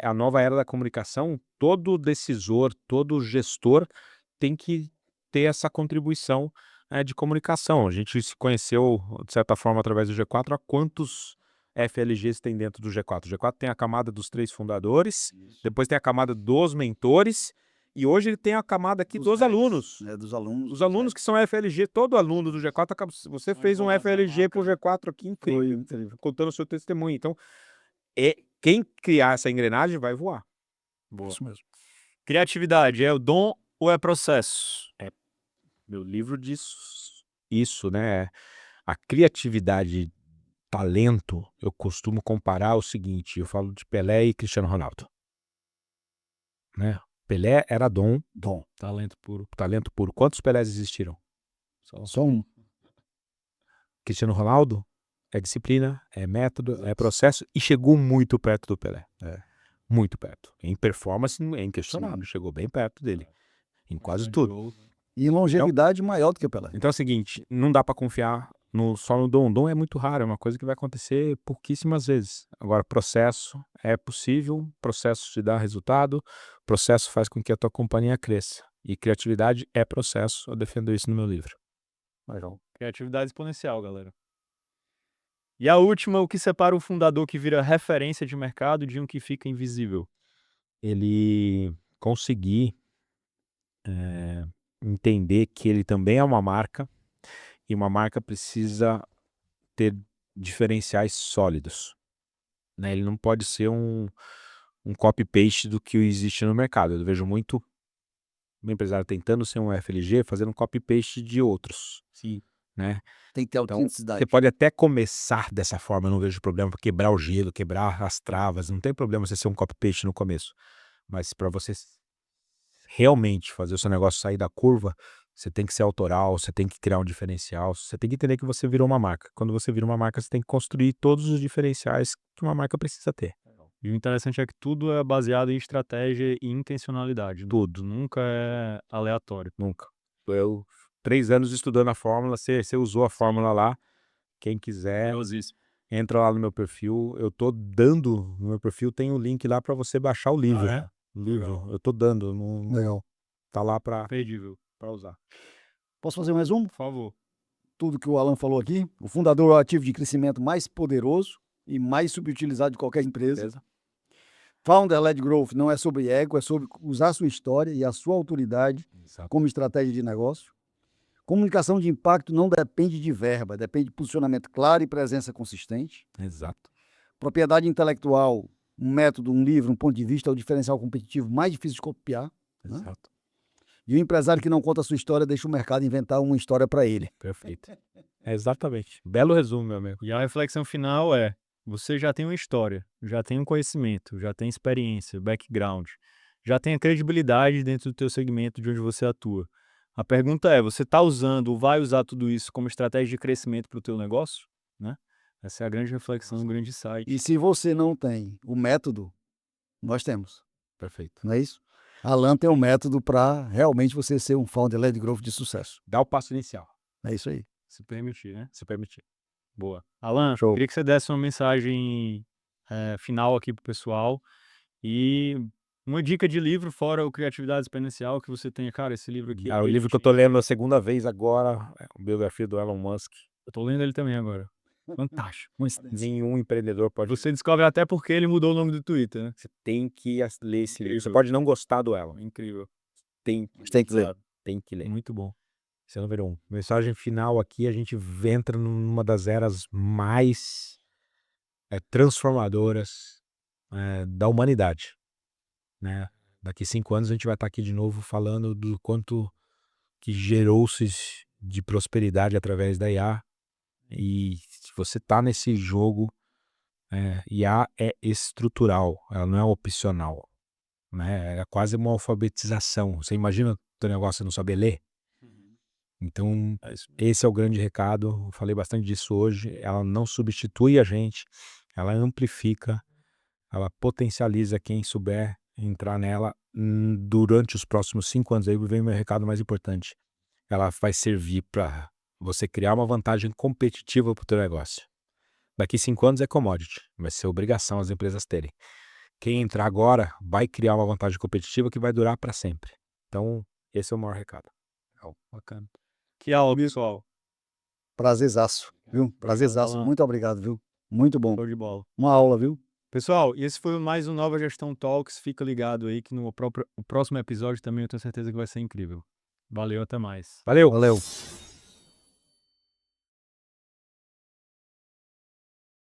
[SPEAKER 2] a nova era da comunicação, todo decisor, todo gestor tem que ter essa contribuição de comunicação. A gente se conheceu, de certa forma, através do G4. Há quantos FLGs tem dentro do G4? O G4 tem a camada dos 3 fundadores, depois tem a camada dos mentores, e hoje ele tem a camada aqui dos alunos.
[SPEAKER 1] Dos alunos.
[SPEAKER 2] Os alunos que são FLG, todo aluno do G4, você fez um FLG pro G4 aqui, incrível, contando o seu testemunho. Então, quem criar essa engrenagem vai voar.
[SPEAKER 3] Boa.
[SPEAKER 1] Isso mesmo.
[SPEAKER 3] Criatividade, é o dom ou é processo?
[SPEAKER 2] Meu livro diz isso, né? A criatividade, talento, eu costumo comparar o seguinte, eu falo de Pelé e Cristiano Ronaldo. Né? Pelé era dom,
[SPEAKER 3] Talento puro.
[SPEAKER 2] talento puro. Quantos Pelés existiram?
[SPEAKER 1] Só um.
[SPEAKER 2] Cristiano Ronaldo é disciplina, é método, é processo e chegou muito perto do Pelé. Muito perto. Em performance é inquestionável, chegou bem perto dele. Em quase tudo.
[SPEAKER 1] E longevidade maior do que o Pelé.
[SPEAKER 2] Então é o seguinte, não dá para confiar só no dom. Dom é muito raro, é uma coisa que vai acontecer pouquíssimas vezes. Agora, processo é possível, processo te dá resultado, processo faz com que a tua companhia cresça. E criatividade é processo, eu defendo isso no meu livro.
[SPEAKER 1] Legal.
[SPEAKER 3] Criatividade exponencial, galera. E a última, o que separa um fundador que vira referência de mercado de um que fica invisível?
[SPEAKER 2] Ele conseguir entender que ele também é uma marca e uma marca precisa ter diferenciais sólidos. Né? Ele não pode ser um copy-paste do que existe no mercado. Eu vejo muito um empresário tentando ser um FLG fazendo um copy-paste de outros.
[SPEAKER 3] Sim.
[SPEAKER 2] Né?
[SPEAKER 1] Tem que ter
[SPEAKER 2] Então,
[SPEAKER 1] autenticidade.
[SPEAKER 2] você pode até começar dessa forma, eu não vejo problema para quebrar o gelo, quebrar as travas, não tem problema você ser um copy-paste no começo. Mas para você realmente fazer o seu negócio sair da curva, Você tem que ser autoral, você tem que criar um diferencial, você tem que entender que você virou uma marca. Quando você vira uma marca, você tem que construir todos os diferenciais que uma marca precisa ter.
[SPEAKER 3] E o interessante é que tudo é baseado em estratégia e intencionalidade.
[SPEAKER 2] Tudo.
[SPEAKER 3] Nunca é aleatório.
[SPEAKER 2] Nunca. Eu, 3 anos estudando a fórmula, você usou a fórmula lá. Quem quiser,
[SPEAKER 3] Valiosíssimo.
[SPEAKER 2] entra lá no meu perfil. Eu tô dando, no meu perfil tem o link lá para você baixar o livro.
[SPEAKER 3] Ah, é?
[SPEAKER 2] Livro. Eu tô dando.
[SPEAKER 1] Legal.
[SPEAKER 2] Tá lá para
[SPEAKER 3] Imperdível.
[SPEAKER 2] usar.
[SPEAKER 1] Posso fazer um resumo?
[SPEAKER 3] Por favor.
[SPEAKER 1] Tudo que o Alan falou aqui. O fundador é o ativo de crescimento mais poderoso e mais subutilizado de qualquer empresa.
[SPEAKER 2] Beleza?
[SPEAKER 1] Founder-led growth não é sobre ego, é sobre usar a sua história e a sua autoridade
[SPEAKER 2] Exato.
[SPEAKER 1] como estratégia de negócio. Comunicação de impacto não depende de verba, depende de posicionamento claro e presença consistente.
[SPEAKER 2] Exato.
[SPEAKER 1] Propriedade intelectual, um método, um livro, um ponto de vista é o diferencial competitivo mais difícil de copiar. Né?
[SPEAKER 2] Exato.
[SPEAKER 1] E o empresário que não conta a sua história deixa o mercado inventar uma história para ele.
[SPEAKER 2] Perfeito. Exatamente. Belo resumo, meu amigo.
[SPEAKER 3] E a reflexão final é: você já tem uma história, já tem um conhecimento, já tem experiência, background, já tem a credibilidade dentro do teu segmento de onde você atua. A pergunta é: você está usando ou vai usar tudo isso como estratégia de crescimento para o teu negócio? Né? Essa é a grande reflexão, o grande insight.
[SPEAKER 1] E se você não tem o método, nós temos.
[SPEAKER 2] Perfeito.
[SPEAKER 1] Não é isso? Alan tem um método para realmente você ser um founder-led growth de sucesso.
[SPEAKER 2] Dá o passo inicial,
[SPEAKER 1] É isso aí.
[SPEAKER 3] Se permitir, né?
[SPEAKER 2] se permitir.
[SPEAKER 3] Boa. Alan,
[SPEAKER 1] Show.
[SPEAKER 3] queria que você desse uma mensagem final aqui pro pessoal e uma dica de livro, fora o Criatividade Exponencial, que você tenha. Cara, esse livro aqui.
[SPEAKER 2] O livro que eu tô lendo a segunda vez agora é a biografia do Elon Musk.
[SPEAKER 3] Eu tô lendo ele também agora. Fantástico.
[SPEAKER 2] Nenhum empreendedor pode.
[SPEAKER 3] Você descobre até porque ele mudou o nome do Twitter, né?
[SPEAKER 2] Você tem que ler esse livro. Você
[SPEAKER 3] Incrível.
[SPEAKER 2] pode não gostar do Elon.
[SPEAKER 3] Incrível.
[SPEAKER 2] Tem
[SPEAKER 1] que ler.
[SPEAKER 2] Tem que ler.
[SPEAKER 3] Muito bom.
[SPEAKER 2] Esse é o número 1. Mensagem final aqui, a gente entra numa das eras mais transformadoras da humanidade. Né? Daqui 5 anos a gente vai estar aqui de novo falando do quanto que gerou-se de prosperidade através da IA. E se você está nesse jogo, IA é estrutural, ela não é opcional. Né? É quase uma alfabetização. Você imagina o teu negócio não saber ler? Então, esse é o grande recado. Eu falei bastante disso hoje. Ela não substitui a gente, ela amplifica, ela potencializa quem souber entrar nela durante os próximos 5 anos. Aí vem o meu recado mais importante. Ela vai servir para você criar uma vantagem competitiva para o teu negócio. Daqui 5 anos é commodity, vai ser obrigação as empresas terem. Quem entrar agora vai criar uma vantagem competitiva que vai durar para sempre. Então, esse é o maior recado.
[SPEAKER 3] Bacana. Que aula, pessoal.
[SPEAKER 1] Prazerzaço, viu? Prazerzaço.
[SPEAKER 3] Alan.
[SPEAKER 1] Muito obrigado, viu? Muito bom.
[SPEAKER 3] Show de bola.
[SPEAKER 1] Uma aula, viu?
[SPEAKER 3] Pessoal, e esse foi mais um Nova Gestão Talks. Fica ligado aí que o próximo episódio também eu tenho certeza que vai ser incrível. Valeu, até mais.
[SPEAKER 2] Valeu!
[SPEAKER 1] Valeu.